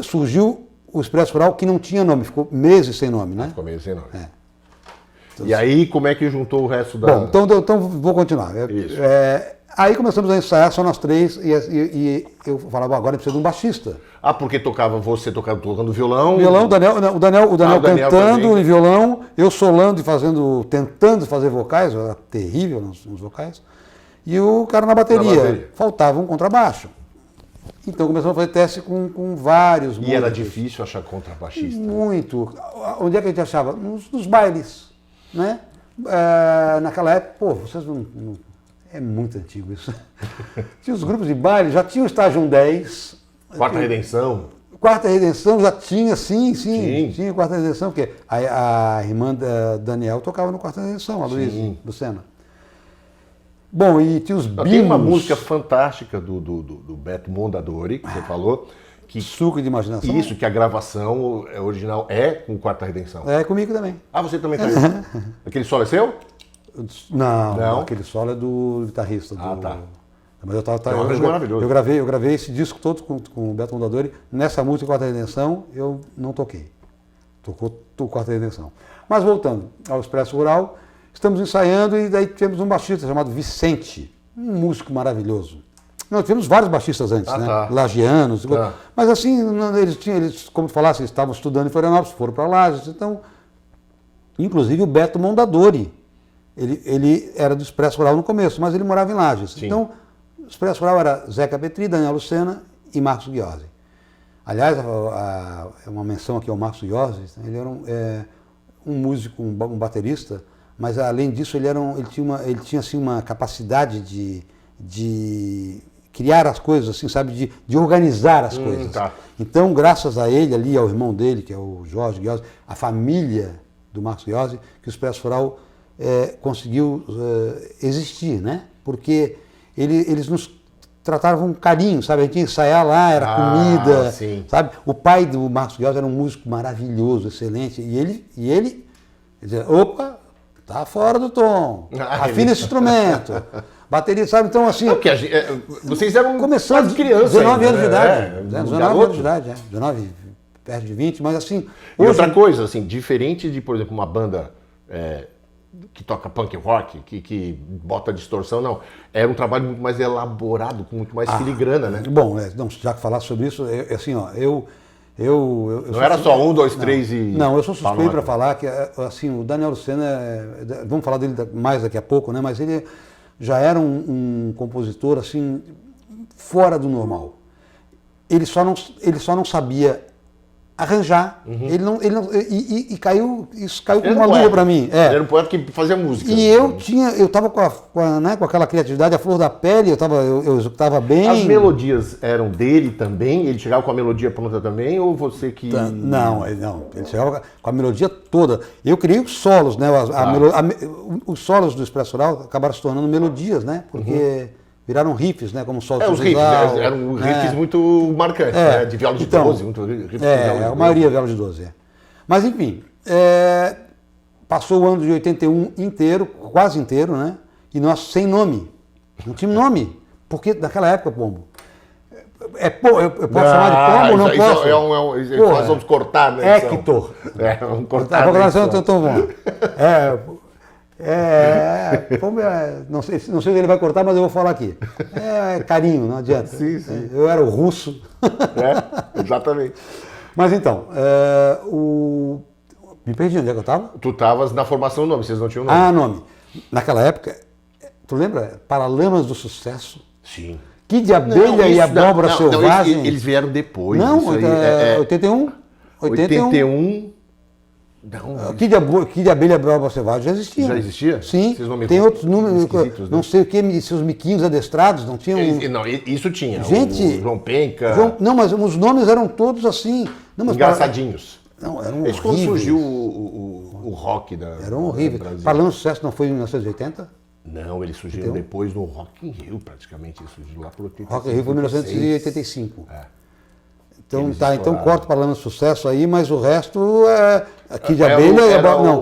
Surgiu o Expresso Rural, que não tinha nome, ficou meses sem nome, né? Ficou meses sem nome. E aí, como é que juntou o resto da... Bom, então vou continuar. Isso. Aí começamos a ensaiar, só nós três, e eu falava, agora precisa de um baixista. Porque você tocando violão? O Daniel cantando em violão, eu solando e tentando fazer vocais, eu era terrível nos vocais, e o cara na bateria. Faltava um contrabaixo. Então começamos a fazer teste com vários músicos. E era difícil achar contrabaixista? Muito. Onde é que a gente achava? Nos bailes. Né? Naquela época, vocês não... É muito antigo isso. Tinha os grupos de baile, já tinha o Estágio 10. Quarta Redenção. Quarta Redenção já tinha, sim. Tinha Quarta Redenção, porque a irmã da Daniel tocava no Quarta Redenção, a Luísa Lucena. Bom, e tinha os bimos. Tem uma música fantástica do Beto Mondadori, que você falou. Suco de Imaginação. Isso, que a gravação original é com Quarta Redenção. É comigo também. Você também tá aí. Aquele solo é seu? Não, aquele solo é do guitarrista. Tá. Mas eu gravei esse disco todo com o Beto Mondadori. Nessa música, Quarta Redenção, eu não toquei. Tocou Quarta Redenção. Mas voltando ao Expresso Rural, estamos ensaiando e daí tivemos um baixista chamado Vicente, um músico maravilhoso. Nós tivemos vários baixistas antes, né? Lagianos. Mas assim, eles, como tu falasse, eles estavam estudando em Florianópolis, foram para Lages. Então, inclusive o Beto Mondadori, ele era do Expresso Rural no começo, mas ele morava em Lages. Sim. Então, o Expresso Rural era Zeca Petri, Daniel Lucena e Marcos Ghiozzi. Aliás, uma menção aqui ao Marcos Ghiozzi, ele era um músico, um baterista, mas além disso ele tinha assim, uma capacidade de criar as coisas, assim, sabe, de organizar as coisas. Então, graças a ele, ali, ao irmão dele, que é o Jorge Ghiozzi, a família do Marcos Ghiozzi, que o Expresso Rural conseguiu existir, né? Porque eles nos tratavam com carinho, sabe? A gente ia ensaiar lá, era comida, sabe? O pai do Marcos Ghiozzi era um músico maravilhoso, excelente, e ele dizia, opa, tá fora do tom, afina esse instrumento. Bateria, sabe? Então, assim... vocês eram começando crianças. 19 anos de idade. 19 anos de idade, 19, perto de 20, mas assim... E outra coisa, assim, diferente de, por exemplo, uma banda que toca punk rock, que bota distorção, não. Era um trabalho muito mais elaborado, com muito mais filigrana, né? Bom, já que falar sobre isso, assim, ó, Não era só 1, 2, 3 e... Não, eu sou suspeito para falar que, assim, o Daniel Lucena, vamos falar dele mais daqui a pouco, né? Mas ele já era um compositor, assim, fora do normal. Ele só não sabia arranjar. E isso caiu como uma luva para mim. Ele era um poeta que fazia música. E eu estava com aquela criatividade, a flor da pele, eu executava bem. As melodias eram dele também? Ele chegava com a melodia pronta também? Ou você que... Não, ele chegava com a melodia toda. Eu criei os solos, né? Os solos do Expresso Oral acabaram se tornando melodias, né? Porque... viraram riffs, né? Como Sol os riffs, eram riffs muito marcantes, né? De viola de 12. Muito riffs de viola de 12. A maioria viola de 12. Mas, enfim, passou o ano de 81 inteiro, quase inteiro, né? E nós sem nome. Não tinha nome. Porque naquela época, Pombo, eu posso chamar de Pombo ou não posso? Nós vamos cortar, né? Hector. Vamos cortar. Então vamos não sei se ele vai cortar, mas eu vou falar aqui. Carinho, não adianta. Sim. Eu era o russo. Exatamente. Mas então, me perdi, onde é que eu estava? Tu estavas na formação do nome, vocês não tinham nome. Nome. Naquela época, tu lembra? Paralamas do Sucesso. Sim. Kid de Abelha e Abóbora Selvagem. Eles vieram depois. Não, isso aí 81. 81. Não. Kid de Abelha e Abóbora Selvagem já existia. Já existia? Sim. Tem outros números, não sei o que, seus miquinhos adestrados, não tinham... Não, isso tinha. Gente... O João Penca... Não, mas os nomes eram todos assim... engraçadinhos. Não, eram horríveis. Quando surgiu o rock da... Eram horríveis. Paralamas do Sucesso não foi em 1980? Não, eles surgiram depois no Rock in Rio, praticamente. Eles surgiram lá por 85. Rock in Rio foi em 1985. Então corta o Paralamas do Sucesso aí, mas o resto é... Kid de Abelha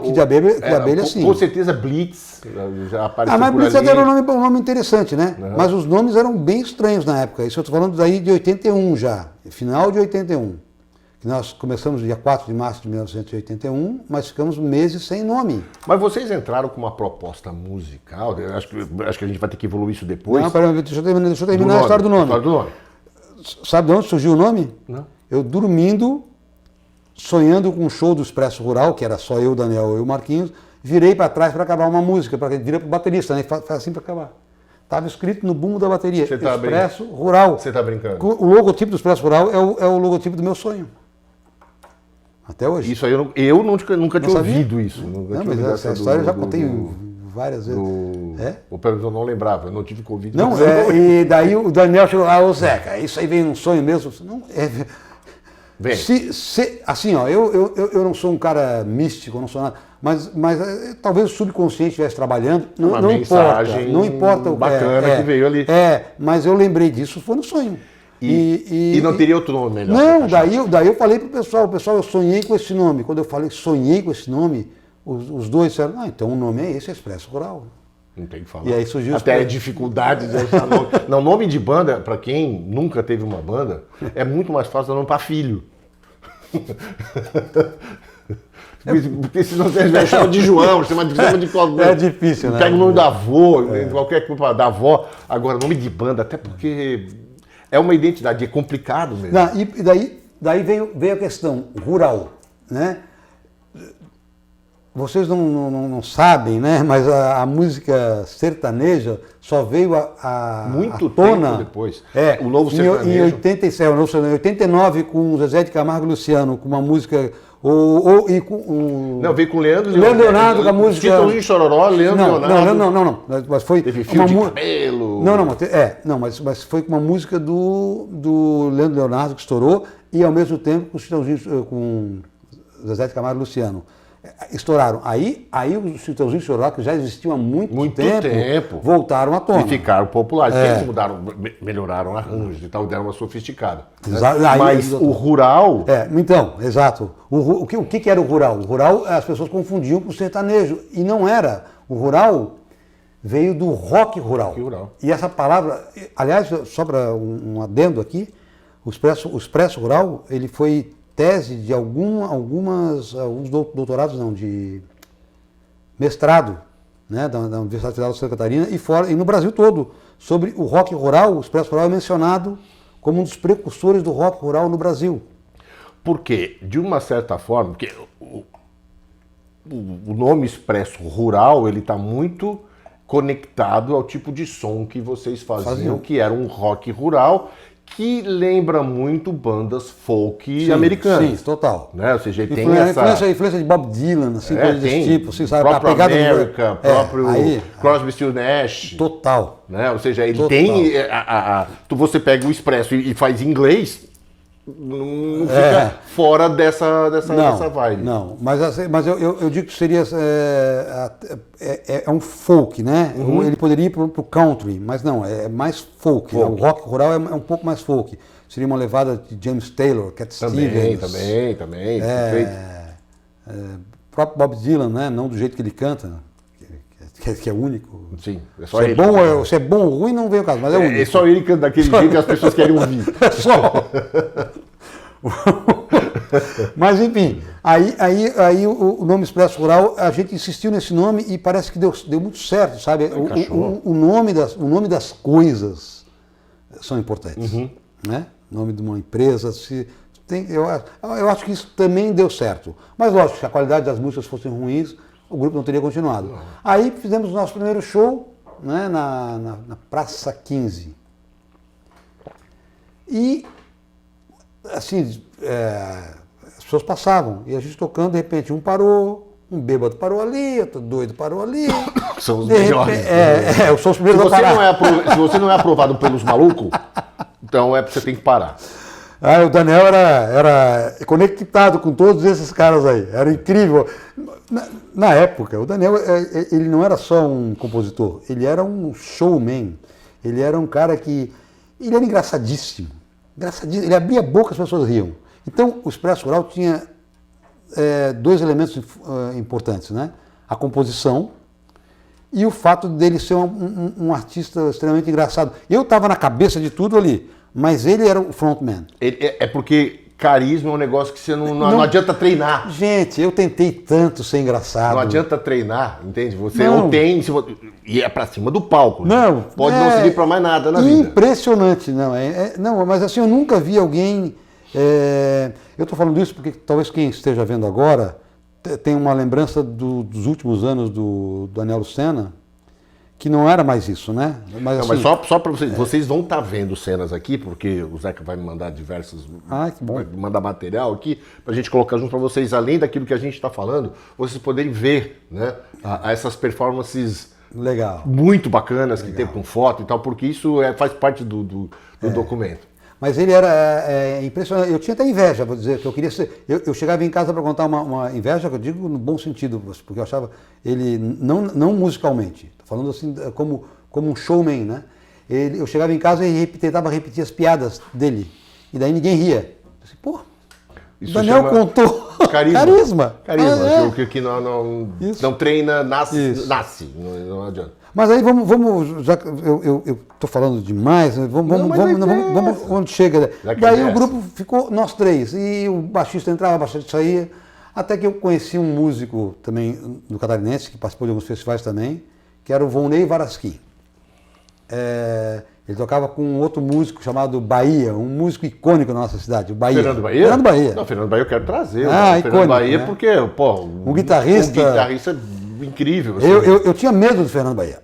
Kid de Abelha sim. Com certeza Blitz já apareceu mas por Blitz ali. era um nome interessante, né? Mas os nomes eram bem estranhos na época. Isso eu estou falando daí de 81 já, final de 81. Que nós começamos dia 4 de março de 1981, mas ficamos meses sem nome. Mas vocês entraram com uma proposta musical, acho que a gente vai ter que evoluir isso depois. Não, peraí, deixa eu terminar a história do nome. Sabe de onde surgiu o nome? Não. Eu dormindo, sonhando com um show do Expresso Rural, que era só eu, Daniel e o Marquinhos, virei para trás para acabar uma música, virei para o baterista, né? Faz assim para acabar. Estava escrito no bumbo da bateria, Expresso Rural. Você está brincando? O logotipo do Expresso Rural é o logotipo do meu sonho. Até hoje. Isso aí eu nunca tinha ouvido isso. Não, mas essa história eu já contei várias vezes. O Pedro eu não lembrava, eu não tive convite. Não, e daí o Daniel chegou, ô Zeca, isso aí veio num sonho mesmo. Não, Vem. Assim, ó, eu não sou um cara místico, não sou nada, mas talvez o subconsciente estivesse trabalhando, não importa o bacana que veio ali. Mas eu lembrei disso, foi no sonho. E não teria outro nome melhor? Não, daí eu falei pro pessoal, eu sonhei com esse nome. Quando eu falei sonhei com esse nome, os dois disseram, então o nome é esse, Expresso Rural. Não tem que falar. E aí surgiu até a dificuldade de achar nome. Não, nome de banda, para quem nunca teve uma banda, é muito mais fácil dar nome para filho. Porque se não você chama de João, chama de qualquer. É difícil, né? Pega o nome da avó, qualquer coisa da avó. Agora, nome de banda, até porque é uma identidade, é complicado mesmo. Não, e daí veio a questão rural, né? Vocês não sabem, né? Mas a música sertaneja só veio muito à tona tempo depois. O novo sertanejo. Em 89, com Zezé de Camargo e Luciano, com uma música. Não, veio com o Leandro Leonardo com a música. Chitãozinho Chororó, Leandro Leonardo. Não. Mas foi. Teve fio de cabelo. Mas foi com uma música do Leandro Leonardo que estourou e ao mesmo tempo com o Chitãozinho, com Zezé de Camargo e Luciano. Estouraram. Aí os Chitãozinho Chororó, que já existiam há muito tempo, voltaram à tona. E ficaram populares. Eles melhoraram arranjos e tal, deram uma sofisticada. Mas o rural... Então, exato. O que era o rural? O rural as pessoas confundiam com o sertanejo. E não era. O rural veio do rock rural. E essa palavra... Aliás, só para um adendo aqui, o Expresso Rural, ele foi tese de alguns doutorados, de mestrado, né, da Universidade Federal de Santa Catarina e no Brasil todo, sobre o rock rural. O Expresso Rural é mencionado como um dos precursores do rock rural no Brasil. Porque, de uma certa forma, porque o nome Expresso Rural, ele está muito conectado ao tipo de som que vocês faziam, que era um rock rural, que lembra muito bandas folk americanas. Sim, total. Né? Ou seja, ele tem essa... Influência de Bob Dylan, assim, coisa desse tipo. Assim, sabe? Próprio a pegada America, próprio Crosby, Stills, Nash. Total. Né? Ou seja, ele tem... você pega o Expresso e faz em inglês, não fica fora dessa vibe. Não, mas eu digo que seria um folk, né? Ele poderia ir para o country, mas não, é mais folk. Né? O rock rural é um pouco mais folk. Seria uma levada de James Taylor, Cat Stevens. Também. Próprio Bob Dylan, né? Não do jeito que ele canta, que é único. Sim, é só ele. Se é bom ou ruim, não vem o caso, mas é único. É só ele canta daquele jeito que as pessoas querem ouvir. Só. Mas enfim, aí o nome Expresso Rural, a gente insistiu nesse nome e parece que deu muito certo, sabe? O nome das coisas são importantes, né? O nome de uma empresa, eu acho que isso também deu certo. Mas lógico, se a qualidade das músicas fossem ruins, o grupo não teria continuado. Aí fizemos o nosso primeiro show, né, na Praça 15. E, assim, as pessoas passavam, e a gente tocando, de repente, um parou, um bêbado parou ali, outro doido parou ali. São os melhores. São os primeiros a parar. Se você não é aprovado pelos malucos, então você tem que parar. O Daniel era conectado com todos esses caras aí, era incrível. Na época, o Daniel, ele não era só um compositor, ele era um showman, ele era um cara que, ele era engraçadíssimo, ele abria a boca, as pessoas riam. Então, o Expresso Rural tinha dois elementos importantes, né? A composição e o fato dele ser um artista extremamente engraçado. Eu estava na cabeça de tudo ali, mas ele era o frontman. É porque carisma é um negócio que você não adianta treinar. Gente, eu tentei tanto ser engraçado. Não adianta treinar, entende? Você não tem... E é pra cima do palco. Não. Pode não servir pra mais nada na vida. Impressionante, não. Não, mas assim, eu nunca vi alguém... eu estou falando isso porque talvez quem esteja vendo agora tenha uma lembrança dos últimos anos do Daniel Lucena, que não era mais isso, né? Mas só para vocês, vocês vão estar vendo cenas aqui, porque o Zeca vai me mandar diversos, que bom. Vai mandar material aqui, para a gente colocar junto para vocês, além daquilo que a gente está falando, vocês poderem ver, né, essas performances muito bacanas que tem com foto e tal, porque isso faz parte do documento. Mas ele era impressionante. Eu tinha até inveja, vou dizer, que eu queria ser... Eu chegava em casa para contar uma inveja, que eu digo no bom sentido, porque eu achava ele, não musicalmente, estou falando assim como um showman, né? Eu chegava em casa e tentava repetir as piadas dele, e daí ninguém ria. Eu disse, pô, o Daniel contou carisma. Que não treina, nasce, não adianta. Mas aí vamos já eu estou falando demais, vamos onde chega. Daí o grupo ficou nós três, e o baixista entrava, o baixista saía, até que eu conheci um músico também do Catarinense, que participou de alguns festivais também, que era o Volney Varasquim. Ele tocava com um outro músico chamado Bahia, um músico icônico na nossa cidade, o Bahia. Fernando Bahia? Fernando Bahia. Não, Fernando Bahia eu quero trazer. Icônico, Fernando Bahia, né? Porque, um guitarrista incrível. Assim. Eu tinha medo do Fernando Bahia.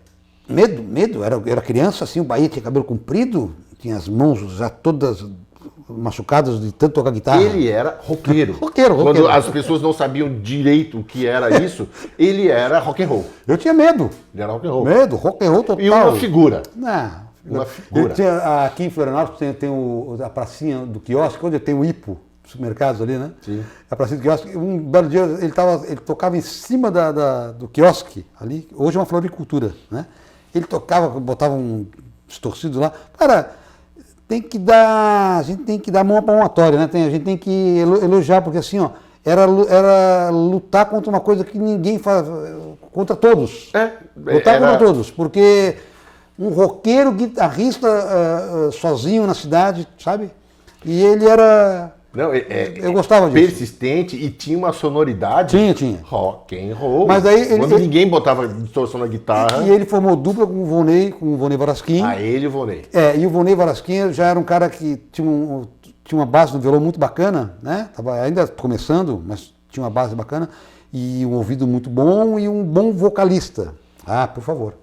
Medo. Eu era criança, assim, o Bahia tinha cabelo comprido, tinha as mãos já todas machucadas de tanto tocar guitarra. Ele era roqueiro. roqueiro. Quando as pessoas não sabiam direito o que era isso, ele era rock and roll. Eu tinha medo. Ele era rock and roll. Medo, rock and roll total. E uma figura. Uma figura. Aqui em Florianópolis tem a pracinha do quiosque, onde tem o Ipo, supermercados ali, né? Sim. A pracinha do quiosque. Um belo dia ele tocava em cima do quiosque ali, hoje é uma floricultura, né? Ele tocava, botava um distorcido lá. Cara, a gente tem que dar mão palmatória, né? A gente tem que elogiar, porque assim, ó, era lutar contra uma coisa que ninguém faz, contra todos. Lutar contra todos, porque um roqueiro guitarrista sozinho na cidade, sabe? E ele era... eu gostava disso. Persistente e tinha uma sonoridade. Tinha. Rock and roll. Mas daí quando ninguém botava distorção na guitarra. E ele formou dupla com o Volney Varasquim. Ele e o Volney. E o Volney Varasquim já era um cara que tinha tinha uma base no violão muito bacana, né? Tava ainda começando, mas tinha uma base bacana, e um ouvido muito bom e um bom vocalista. Ah, por favor.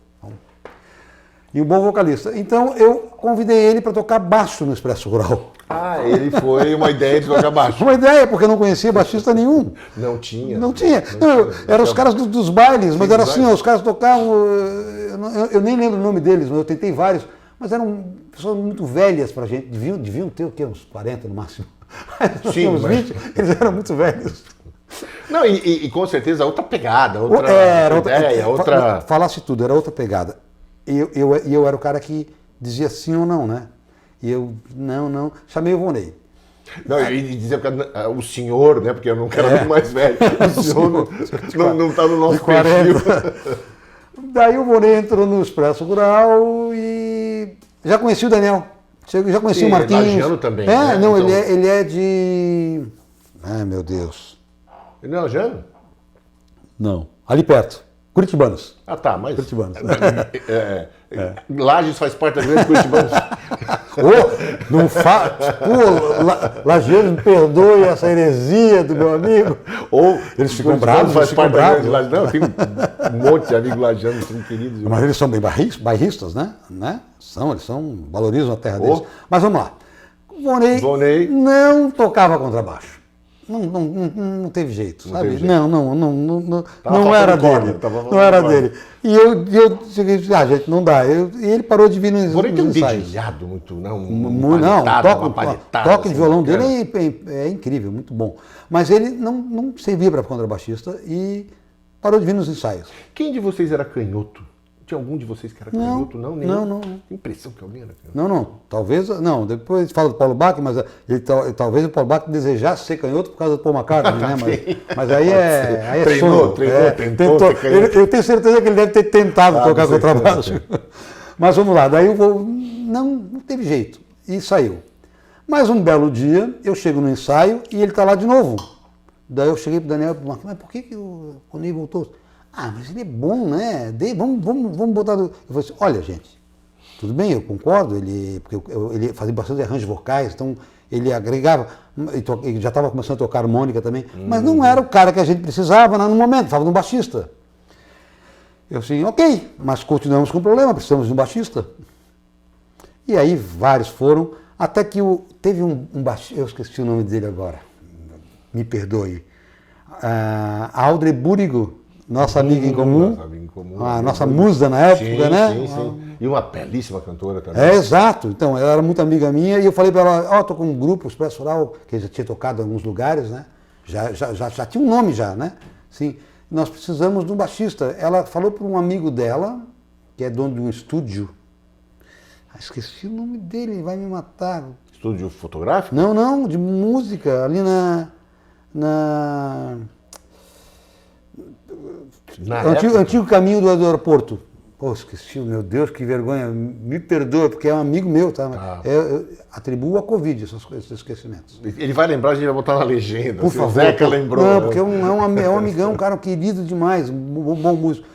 E um bom vocalista. Então eu convidei ele para tocar baixo no Expresso Rural. Ah, ele foi uma ideia de tocar baixo. Uma ideia, porque eu não conhecia baixista nenhum. Não tinha. Não tinha. Eram os caras dos bailes, mas era assim, os caras tocavam. Eu nem lembro o nome deles, mas eu tentei vários. Mas eram pessoas muito velhas pra gente. Deviam ter o quê? Uns 40 no máximo. Sim, uns 20, eles eram muito velhos. Não, e com certeza outra pegada, outra ideia, outra. Falasse tudo, era outra pegada. E eu era o cara que dizia sim ou não, né? E eu, não, chamei o Vonei. Não, e dizer o senhor, né? Porque eu não quero muito mais velho. O senhor não está no nosso perfil. Daí o Vonei entrou no Expresso Rural e já conheci o Daniel. Já conheci o Marquinhos. Lajano também. Né? Não, então... ele é de... Ai, meu Deus. Ele não é Lajano? Não. Ali perto. Curitibanos. Ah, tá, mas... Curitibanos. Lages faz parte da grande Curitibanos. Não fala. Pô, Lajeiro, me perdoe essa heresia do meu amigo. Ou eles ficam bravos, faz parte da grande Lages. Não, tem um monte de amigos lajanos, são queridos. Mas eles são bem bairristas, né? Eles valorizam a terra deles. Mas vamos lá. O Vonei não tocava contrabaixo. Não teve jeito, sabe? Não era dele. Não era dele. E eu cheguei e disse, gente, não dá. E ele parou de vir nos ensaios. Porém tem um dedilhado muito, não? Toque de violão dele é incrível, muito bom. Mas ele não servia para contrabaixista e parou de vir nos ensaios. Quem de vocês era canhoto? Tinha algum de vocês que era canhoto? Não. Tem impressão que alguém era canhoto. Não. Talvez, não. Depois fala do Paulo Bach, mas talvez o Paulo Bach desejasse ser canhoto por causa do Paul McCartney, né? Mas aí é treinou, tentou. Eu tenho certeza que ele deve ter tentado tocar contrabaixo. Mas vamos lá, daí não teve jeito. E saiu. Mas um belo dia, eu chego no ensaio e ele está lá de novo. Daí eu cheguei para o Daniel e falei, mas por que o Ney voltou? Mas ele é bom, né? Vamos botar... Eu falei assim, olha, gente, tudo bem, eu concordo, porque ele fazia bastante arranjos vocais, então ele agregava, ele já estava começando a tocar harmônica também, mas não era o cara que a gente precisava no momento, estava no baixista. Eu assim, ok, mas continuamos com o problema, precisamos de um baixista. E aí vários foram, até que teve um baixista, eu esqueci o nome dele agora, me perdoe, Audrey Burigo, nossa amiga em comum, a nossa musa na época, né? Sim. E uma belíssima cantora também. Exato. Então, ela era muito amiga minha e eu falei para ela, tô com um grupo, Expresso Rural, que já tinha tocado em alguns lugares, né? Já tinha um nome já, né? Sim, nós precisamos de um baixista. Ela falou para um amigo dela, que é dono de um estúdio, esqueci o nome dele, vai me matar. Estúdio fotográfico? Não, de música, ali antigo caminho do aeroporto. Pô, esqueci, meu Deus, que vergonha. Me perdoa, porque é um amigo meu, tá? Eu atribuo a Covid esses esquecimentos. Ele vai lembrar, a gente vai botar na legenda. Por favor. O Zeca lembrou. Não, porque é um amigão, um cara querido demais, um bom músico.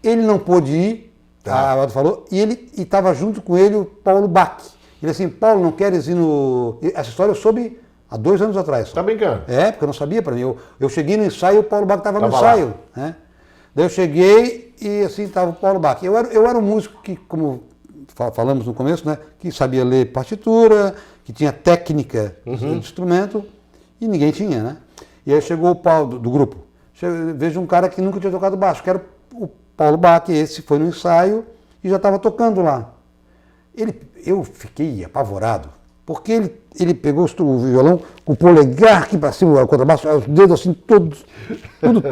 Ele não pôde ir, a Aldo falou, e estava junto com ele o Paulo Bach. Ele assim, Paulo, não queres ir no... Essa história eu soube há 2 anos atrás. Tá brincando? Porque eu não sabia para mim. Eu cheguei no ensaio e o Paulo Bach estava no ensaio. Né? Daí eu cheguei e assim estava o Paulo Bach. Eu era um músico que, como falamos no começo, né, que sabia ler partitura, que tinha técnica de instrumento, e ninguém tinha, né? E aí chegou o Paulo do grupo. Vejo um cara que nunca tinha tocado baixo, que era o Paulo Bach, esse foi no ensaio e já estava tocando lá. Eu fiquei apavorado, porque ele pegou o violão com o polegar aqui para cima, o contrabaixo, os dedos assim, tudo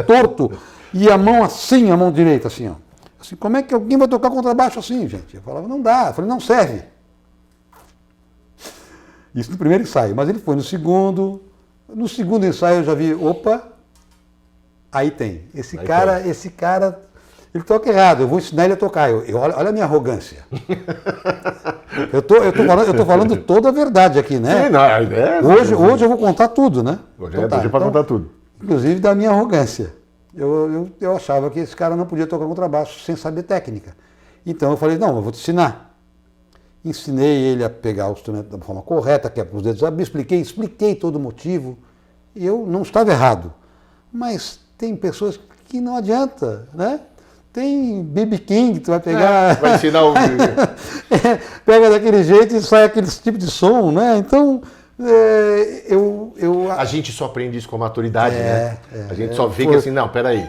torto, e a mão assim, a mão direita assim, ó. Assim, como é que alguém vai tocar contrabaixo assim, gente? Eu falava, não dá. Eu falei, não serve. Isso no primeiro ensaio, mas ele foi no segundo. No segundo ensaio eu já vi, opa, aí tem. Esse cara, ele toca errado, eu vou ensinar ele a tocar. Olha a minha arrogância. Eu tô falando toda a verdade aqui, né? Sim, não, a ideia é hoje eu vou contar tudo, né? Hoje é para contar tudo. Inclusive da minha arrogância. Eu achava que esse cara não podia tocar contrabaixo sem saber técnica. Então eu falei, não, eu vou te ensinar. ensinei ele a pegar o instrumento da forma correta, que é para os dedos abrir, expliquei todo o motivo. Eu não estava errado, mas tem pessoas que não adianta, né? Tem B.B. King, tu vai pegar... vai ensinar o... pega daquele jeito e sai aquele tipo de som, né? Então, A gente só aprende isso com a maturidade, né? A gente só vê que assim, não, peraí.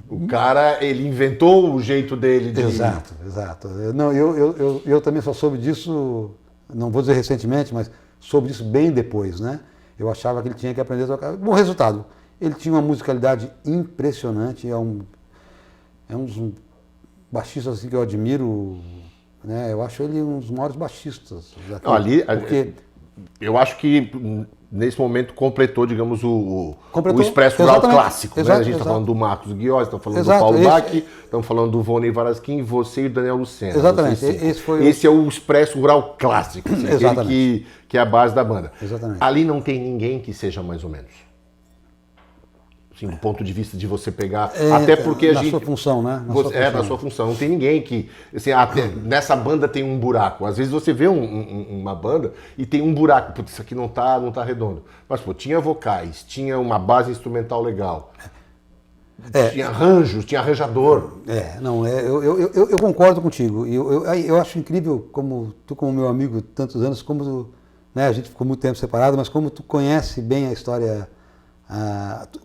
O cara, ele inventou o jeito dele de... Exato. Não, eu também só soube disso, não vou dizer recentemente, mas soube disso bem depois, né? Eu achava que ele tinha que aprender a tocar. Bom resultado, ele tinha uma musicalidade impressionante, é um dos baixistas assim, que eu admiro, né? Eu acho ele um dos maiores baixistas. Porque eu acho que nesse momento completou, digamos, o expresso rural clássico. Né? A gente está falando do Marcos Guiós, estamos falando do Paulo Bach, estamos falando do Vonei Varasquim, você e o Daniel Lucena. Exatamente. Esse é o expresso rural clássico, assim, aquele que é a base da banda. Exatamente. Ali não tem ninguém que seja mais ou menos. Assim, do ponto de vista de você pegar... até porque a gente... Na sua função, né? Na sua função. Não tem ninguém que... Assim, nessa banda tem um buraco. Às vezes você vê uma banda e tem um buraco. Putz, isso aqui não tá redondo. Mas, pô, tinha vocais, tinha uma base instrumental legal. Tinha arranjos, tinha arranjador. Eu concordo contigo. Eu acho incrível, como tu, como meu amigo, tantos anos, como né, a gente ficou muito tempo separado, mas como tu conhece bem a história...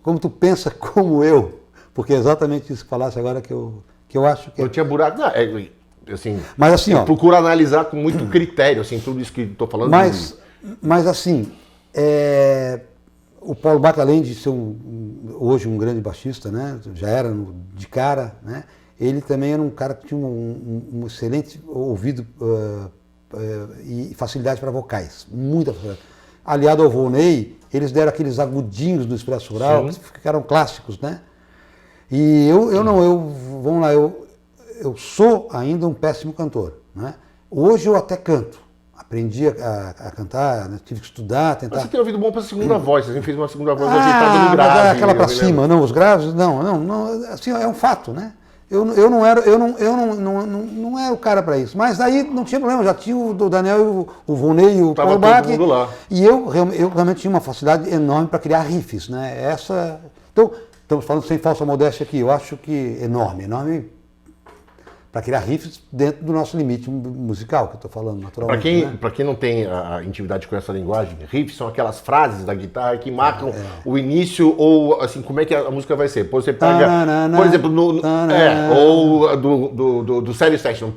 como tu pensa como eu, porque é exatamente isso que falasse agora que eu acho que... Não tinha buraco, não, assim, mas assim, ó, procuro analisar com muito critério, assim, tudo isso que estou falando. Mas assim, o Paulo Bach, além de ser hoje um grande baixista, né, já era de cara, né, ele também era um cara que tinha um excelente ouvido e facilidade para vocais, muita facilidade. Aliado ao Vonei, eles deram aqueles agudinhos do expresso rural, que eram clássicos, né? E vamos lá, eu sou ainda um péssimo cantor, né? Hoje eu até canto, aprendi a cantar, né? Tive que estudar, tentar... Mas você tem ouvido bom para a segunda voz, você fez uma segunda voz ajeitada no grave. Mas aquela para cima, não, os graves, não, assim, é um fato, né? Eu não era o cara para isso. Mas aí não tinha problema, já tinha o Daniel, o Vonei e o Paulo Bach. E eu realmente tinha uma facilidade enorme para criar riffs, né? Então, estamos falando sem falsa modéstia aqui, eu acho que enorme para criar riffs dentro do nosso limite musical, que eu estou falando naturalmente. Para quem não tem a intimidade com essa linguagem, riffs são aquelas frases da guitarra que marcam o início ou assim, como é que a música vai ser. Você pega, por exemplo, ou do Stereo Section,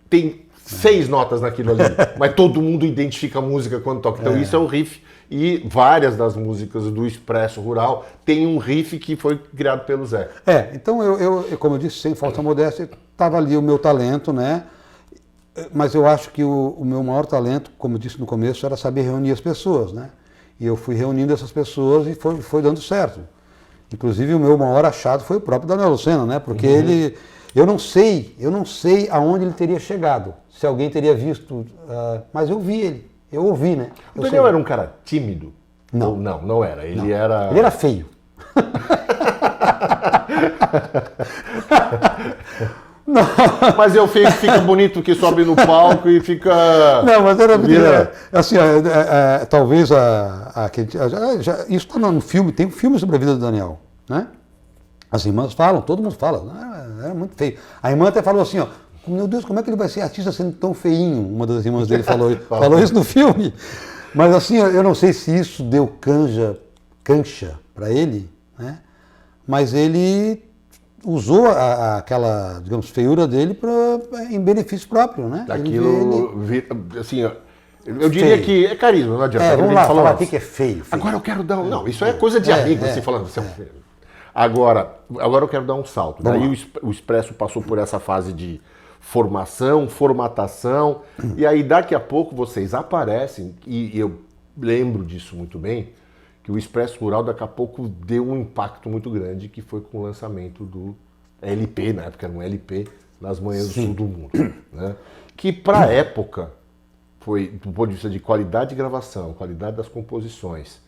tem 6 notas naquilo ali, mas todo mundo identifica a música quando toca. Então isso é um riff. E várias das músicas do Expresso Rural tem um riff que foi criado pelo Zé. Então eu, como eu disse, sem falsa modéstia, estava ali o meu talento, né? Mas eu acho que o meu maior talento, como eu disse no começo, era saber reunir as pessoas, né? E eu fui reunindo essas pessoas e foi dando certo. Inclusive o meu maior achado foi o próprio Daniel Lucena, né? Porque eu não sei aonde ele teria chegado, se alguém teria visto, mas eu vi ele. Eu ouvi, né? O Daniel era um cara tímido? Não. Não era. Ele era feio. Não. Mas é o feio que fica bonito, que sobe no palco e fica... Não, mas era... assim, talvez isso está no filme, tem um filme sobre a vida do Daniel, né? As irmãs falam, todo mundo fala, era muito feio. A irmã até falou assim, ó, meu Deus, como é que ele vai ser artista sendo tão feinho? Uma das irmãs dele falou isso no filme. Mas assim, eu não sei se isso deu cancha para ele, né? Mas ele usou aquela, digamos, feiura dele em benefício próprio, né? Assim, eu diria que é carisma, não adianta. Vamos lá, falar o que é feio. Agora eu quero dar Não, isso é coisa de amigo, assim, falando. Agora eu quero dar um salto. Daí o Expresso passou por essa fase de formação, formatação, e aí daqui a pouco vocês aparecem, e eu lembro disso muito bem, que o Expresso Rural daqui a pouco deu um impacto muito grande, que foi com o lançamento do LP, na época era um LP, nas Manhãs do Sul do Mundo, né? Que para a época foi, do ponto de vista de qualidade de gravação, qualidade das composições,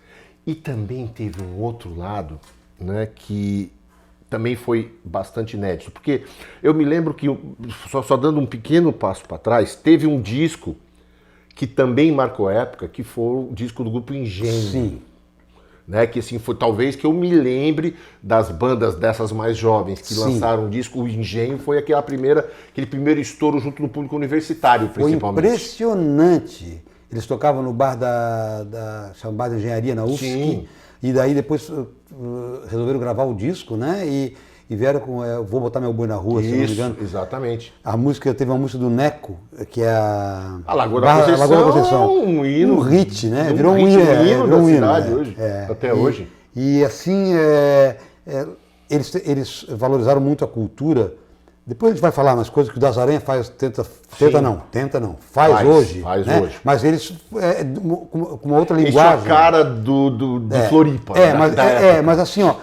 e também teve um outro lado, né, que também foi bastante inédito. Porque eu me lembro que, só dando um pequeno passo para trás, teve um disco que também marcou a época, que foi o disco do grupo Engenho. Sim. Né, que assim, foi talvez que eu me lembre das bandas dessas mais jovens que lançaram um disco. O Engenho foi aquele primeiro estouro junto do público universitário, principalmente. Foi impressionante. Eles tocavam no bar da chamada Engenharia na UFSC. Sim. E daí depois resolveram gravar o disco, né? E vieram com Vou Botar Meu Boi na Rua, se não me engano. Exatamente. Teve uma música do Neco, que é a Lagoa da Conceição. Um hino. Um hit, né? Virou um hino da cidade hoje, até hoje. E assim, eles valorizaram muito a cultura. Depois a gente vai falar umas coisas que o Das Aranha faz, faz hoje. Faz né? hoje. Mas eles, com uma outra linguagem. Isso é a cara de Floripa. Mas assim, ó,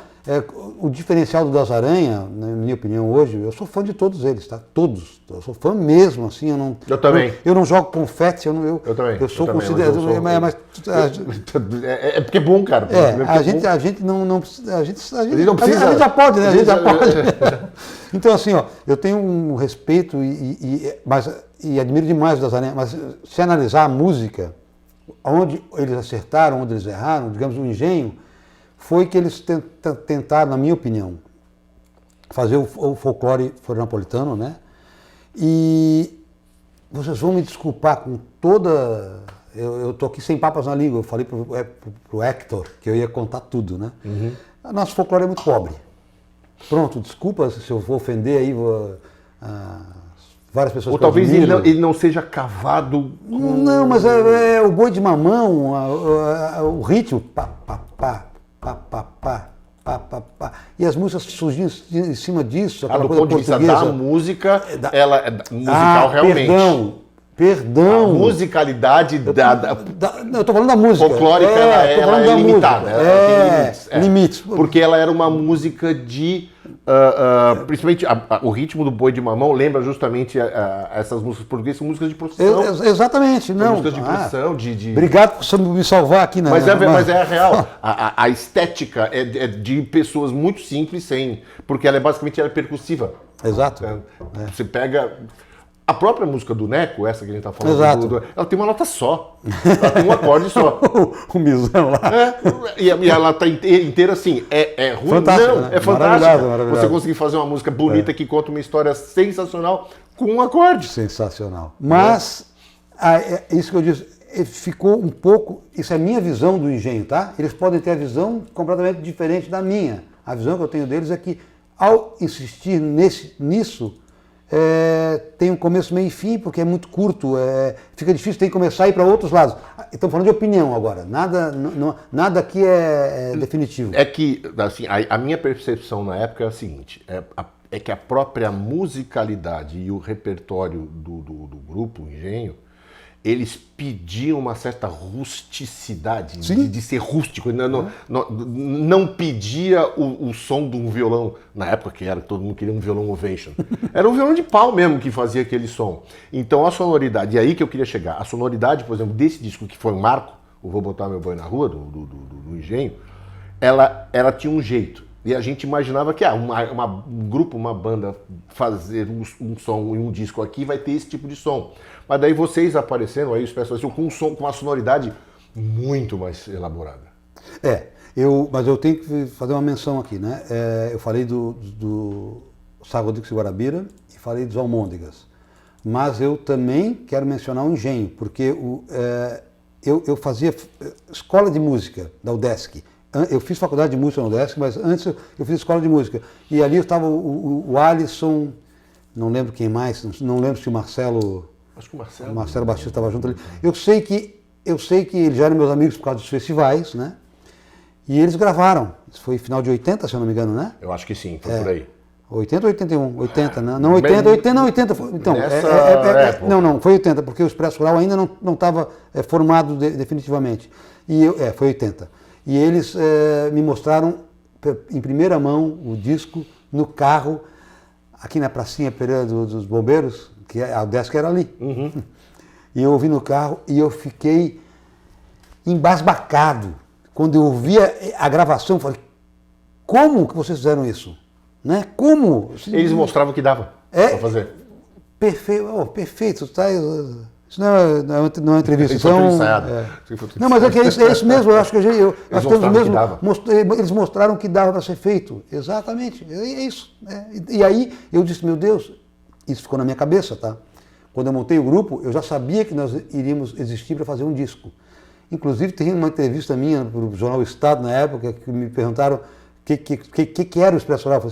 o diferencial do Das Aranha, na minha opinião hoje, eu sou fã de todos eles, tá? Todos. Eu sou fã mesmo, assim, eu também. Eu não jogo confete, eu também. Eu sou considerado. É porque é bom, cara. A gente não precisa. A gente já pode, né? A gente já pode. Então, assim, ó, eu tenho um respeito e admiro demais o Das Aranha, mas se analisar a música, onde eles acertaram, onde eles erraram, digamos, o Engenho, foi que eles tentaram, na minha opinião, fazer o folclore florianopolitano, né? E vocês vão me desculpar com toda... Eu tô aqui sem papas na língua, eu falei pro Hector que eu ia contar tudo, né? Uhum. Nosso folclore é muito pobre. Pronto, desculpa se eu vou ofender aí várias pessoas. Ou talvez ele não seja cavado... Não, mas o boi de mamão, o ritmo... Pá, pá, pá. Pá, pá, pá, pá, pá, pá. E as músicas surgiam em cima disso. Do ponto de vista da música, ela é musical realmente. Perdão. A musicalidade eu estou falando da música. Folclórica, ela é limitada. Ela tem limites. Porque ela era uma música de... principalmente o ritmo do Boi de Mamão lembra justamente essas músicas portuguesas, são músicas de procissão. Exatamente, não. Músicas de procissão, Obrigado por me salvar aqui, né? Mas é a real. A estética é de pessoas muito simples, porque ela é percussiva. Exato. Você pega... A própria música do Neco, essa que a gente está falando, ela tem uma nota só. Ela tem um acorde só. O misão lá. E ela está inteira assim. É ruim? Fantástico, não, né? É fantástico. Maravilhoso. Você conseguir fazer uma música bonita que conta uma história sensacional com um acorde. Sensacional. Mas, isso que eu disse, ficou um pouco... Isso é a minha visão do Engenho, tá? Eles podem ter a visão completamente diferente da minha. A visão que eu tenho deles é que, ao insistir nisso... tem um começo, meio e fim, porque é muito curto, fica difícil, tem que começar a ir para outros lados. Estamos falando de opinião agora, nada aqui é definitivo. É que, assim, a minha percepção na época é a seguinte, é que a própria musicalidade e o repertório do grupo Engenho, eles pediam uma certa rusticidade, de ser rústico, não pedia o som de um violão, na época que todo mundo queria um violão Ovation, era um violão de pau mesmo que fazia aquele som. Então a sonoridade, e aí que eu queria chegar, a sonoridade, por exemplo, desse disco que foi um marco, o Vou Botar Meu Boi na Rua, do Engenho, ela tinha um jeito. E a gente imaginava que um grupo, uma banda fazer um som e um disco aqui vai ter esse tipo de som. Mas daí vocês apareceram aí, os personagens, com um som, com uma sonoridade muito mais elaborada. Mas eu tenho que fazer uma menção aqui, né? Eu falei do Sá Rodrigues e Guarabira e falei dos Almôndegas. Mas eu também quero mencionar o Engenho, porque eu fazia escola de música da UDESC. Eu fiz faculdade de música na UDESC, mas antes eu fiz escola de música. E ali estava o Alisson, não lembro quem mais, não lembro se o Marcelo... Acho que o Marcelo Batista estava junto ali. Eu sei que eles já eram meus amigos por causa dos festivais, né? E eles gravaram. Isso foi final de 80, se eu não me engano, né? Eu acho que sim, foi por aí. 80 ou 81? 80, né? Não, 80, não, 80. Então, não, foi 80, porque o Expresso Rural ainda não estava formado definitivamente. Foi 80. E eles me mostraram em primeira mão o disco no carro, aqui na pracinha Pereira dos Bombeiros, que a UDESC era ali. Uhum. E eu ouvi no carro e eu fiquei embasbacado. Quando eu ouvi a gravação, eu falei, como que vocês fizeram isso? Né? Como? Eles mostravam que dava para fazer. Perfeito, perfeito. Tá, isso não é uma entrevista. Isso foi tudo ensaiado. Não, mas é isso mesmo. Eu acho que nós temos mesmo. Eles mostraram que dava para ser feito. Exatamente. É isso. E aí eu disse, meu Deus, isso ficou na minha cabeça, tá? Quando eu montei o grupo, eu já sabia que nós iríamos existir para fazer um disco. Inclusive, tem uma entrevista minha para o Jornal Estado, na época, que me perguntaram o que era o Expresso Oral.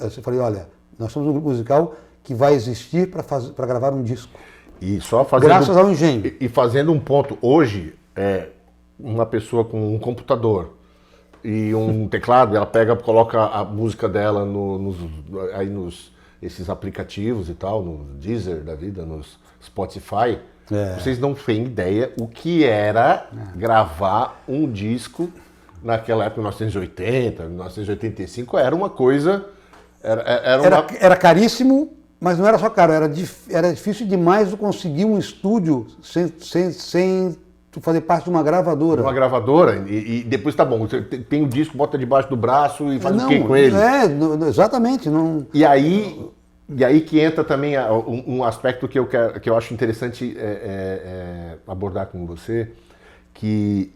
Eu falei, olha, nós somos um grupo musical que vai existir para gravar um disco. E só fazendo, graças ao engenho. E fazendo um ponto, hoje, uma pessoa com um computador e um teclado, ela coloca a música dela esses aplicativos e tal, no Deezer da vida, nos Spotify. Vocês não têm ideia o que era gravar um disco naquela época, 1980, 1985, era uma coisa... Era caríssimo, mas não era só caro, era difícil demais de conseguir um estúdio sem fazer parte de uma gravadora. Uma gravadora, e depois tá bom, você tem o disco, bota debaixo do braço e faz o quê com ele? Exatamente. Não... E aí que entra também um aspecto que eu acho interessante abordar com você, que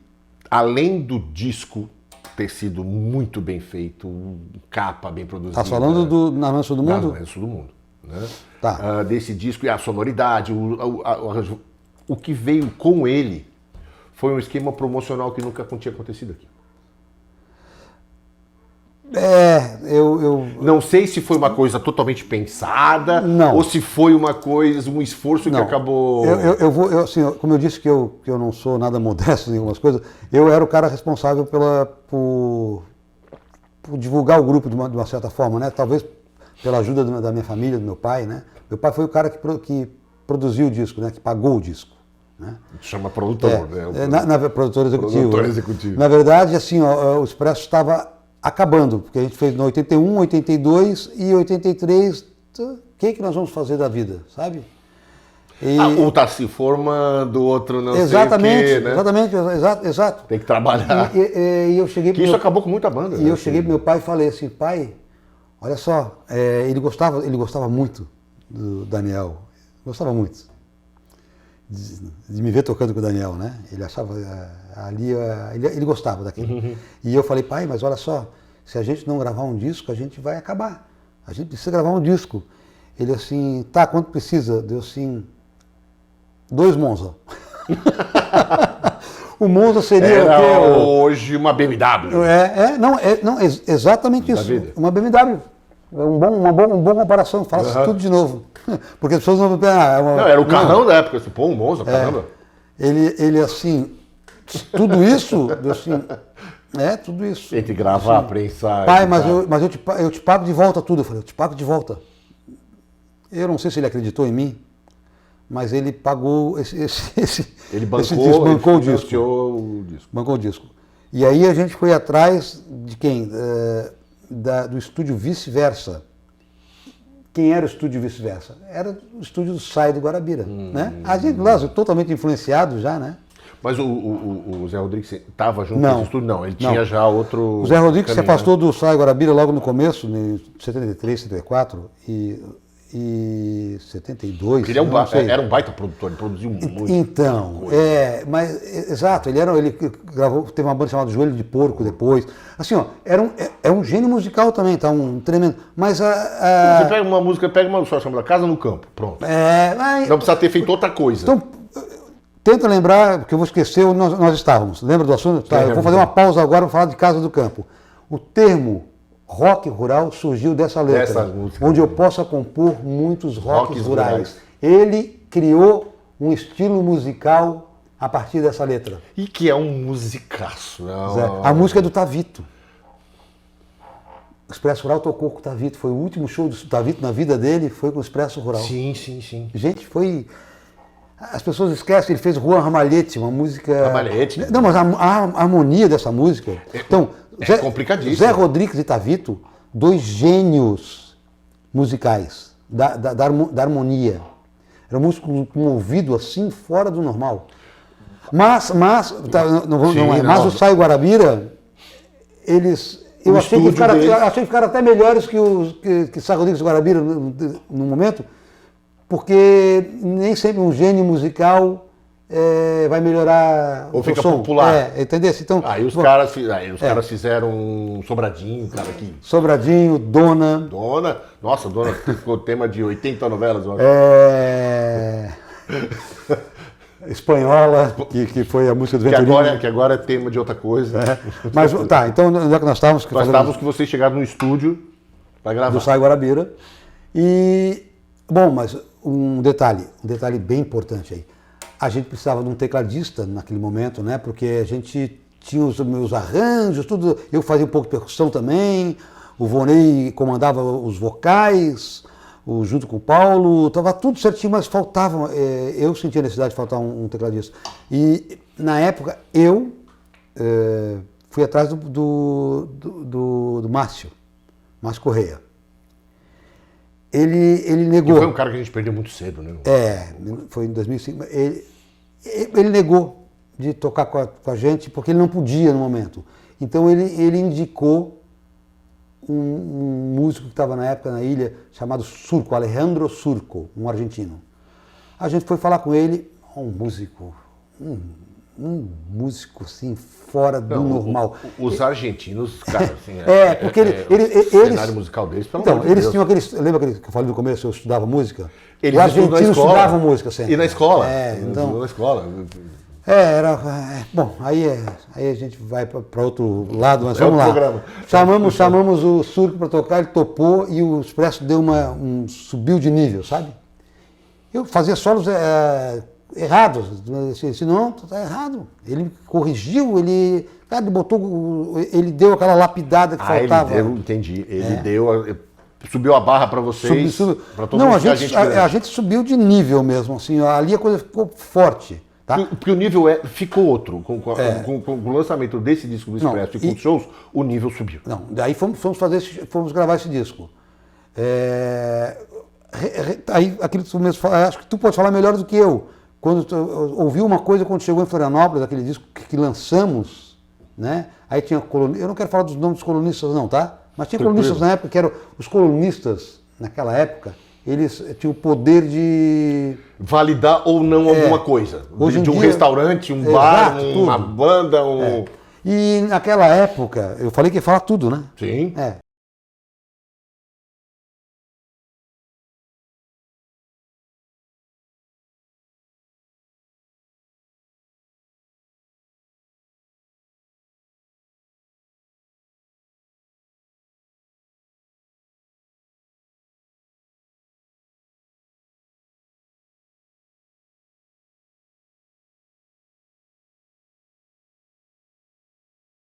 além do disco ter sido muito bem feito, capa bem produzida... Tá falando do Na Ranço do Mundo? Na Ranço do Mundo. Né? Tá. Desse disco e a sonoridade, o que veio com ele foi um esquema promocional que nunca tinha acontecido aqui. Não sei se foi uma coisa totalmente pensada, ou se foi um esforço que acabou... Assim, como eu disse que eu não sou nada modesto em algumas coisas, eu era o cara responsável por divulgar o grupo de uma certa forma, né? Talvez pela ajuda da minha família, do meu pai, né? Meu pai foi o cara que produziu o disco, né? Que pagou o disco. Né? Chama produtor, né? Produtor executivo. Produtor executivo. Na verdade, assim, o Expresso estava acabando, porque a gente fez no 81, 82 e 83, o que nós vamos fazer da vida, sabe? Um tá se formando, o outro não sei o quê, né? Exato. Tem que trabalhar. E eu cheguei isso acabou com muita banda. E eu cheguei pro meu pai e falei assim, pai, olha só, ele gostava muito do Daniel, gostava muito de me ver tocando com o Daniel, né? Ele achava ali, ele gostava daquilo. Uhum. E eu falei, pai, mas olha só, se a gente não gravar um disco, a gente vai acabar. A gente precisa gravar um disco. Ele assim, tá, quanto precisa? Deu assim, 2 Monza. O Monza seria o quê? Hoje uma BMW. Exatamente isso. Uma BMW. Uma boa comparação, fala tudo de novo. Porque as pessoas não... era o carrão da época, um Monza, caramba. Ele assim, tudo isso, assim, tudo isso. Tem que gravar, assim, prensar... Pai, mas eu te pago de volta tudo. Eu falei, eu te pago de volta. Eu não sei se ele acreditou em mim, mas ele pagou ele bancou, esse disco, bancou o disco. Bancou o disco. E aí a gente foi atrás de quem? Do estúdio Vice-Versa. Quem era o estúdio Vice-Versa? Era o estúdio do Sai do Guarabira. Né? A gente lá, totalmente influenciado já, né? Mas o Zé Rodrigues estava junto não, nesse estúdio? Não, ele tinha já outro... O Zé Rodrigues se afastou do Sai Guarabira logo no começo, em 73, 74, e 72. Ele era um baita produtor, ele produziu muito. Então, exato, ele gravou, teve uma banda chamada Joelho de Porco depois. Assim, ó, é um gênio musical também, tá? Um tremendo. Mas Você pega uma música, só chamada Casa no Campo, pronto. Não precisa ter feito outra coisa. Então, tenta lembrar, porque eu vou esquecer onde nós estávamos. Lembra do assunto? Tá, eu vou fazer uma pausa agora para falar de Casa do Campo. O termo rock rural surgiu dessa letra, onde eu possa compor muitos rocks rurais. Ele criou um estilo musical a partir dessa letra. E que é um musicaço. A música é do Tavito. O Expresso Rural tocou com o Tavito. Foi o último show do Tavito na vida dele, foi com o Expresso Rural. Sim. Gente, foi... As pessoas esquecem, ele fez Juan Ramalhete, uma música... Ramalhete? Não, mas a harmonia dessa música... Então, complicadíssimo. Zé Rodrigues e Tavito, 2 gênios musicais da harmonia. Era músico com um ouvido assim, fora do normal. Mas o Sai Guarabira, eles Eu o achei estúdio deles. eu achei que ficaram até melhores que Sá Rodrigues e Guarabira no momento, porque nem sempre um gênio musical vai melhorar Ou o seu fica som. popular. Entendeu? Então, Aí os caras fizeram um Sobradinho, cara, que... Sobradinho, Dona. Nossa, Dona ficou tema de 80 novelas. Eu acho. Espanhola, que foi a música do Venturini. Que agora é tema de outra coisa. Mas tá, então já que nós estávamos... Nós estávamos que vocês chegaram no estúdio para gravar. Do Sá Guarabira. E, bom, mas um detalhe bem importante aí. A gente precisava de um tecladista naquele momento, né? Porque a gente tinha os meus arranjos, tudo. Eu fazia um pouco de percussão também. O Vonei comandava os vocais, junto com o Paulo. Estava tudo certinho, mas faltava. Eu sentia a necessidade de faltar um tecladista. E na época eu fui atrás do Márcio Correia. Ele negou. Que foi um cara que a gente perdeu muito cedo, né? Foi em 2005. Ele negou de tocar com a gente porque ele não podia no momento. Então ele indicou um músico que estava na época na ilha, chamado Surco, Alejandro Surco, um argentino. A gente foi falar com ele, um músico assim, fora do normal. Os argentinos, cara, assim... porque o cenário musical deles, pelo amor de eles Deus. tinham aqueles... Lembra que eu falei no começo, eu estudava música? Eles os argentinos estudavam música sempre. E na escola. Então, na escola. Bom, aí a gente vai para outro lado, mas vamos lá. Programa. Chamamos o Surco para tocar, ele topou e o Expresso deu subiu de nível, sabe? Eu fazia solos errados, disse, não, tá errado. Ele corrigiu, ele deu aquela lapidada que faltava. Entendi. Subiu a barra para vocês. Pra todo não, mundo a gente subiu de nível mesmo, assim, ali a coisa ficou forte. Tá? Porque o nível ficou outro. Com o lançamento desse disco do Expresso e com os shows, o nível subiu. Não, daí fomos gravar esse disco. Aí, aquilo que tu mesmo fala, acho que tu pode falar melhor do que eu. Quando tu ouviu uma coisa quando chegou em Florianópolis, aquele disco que lançamos, né? Aí tinha colunistas, eu não quero falar dos nomes dos colunistas não, tá? Mas tinha colunistas na época que eram os colunistas, naquela época, eles tinham o poder de... validar ou não alguma coisa. Hoje de um restaurante, um bar, uma banda, E naquela época, eu falei que ia falar tudo, né? Sim.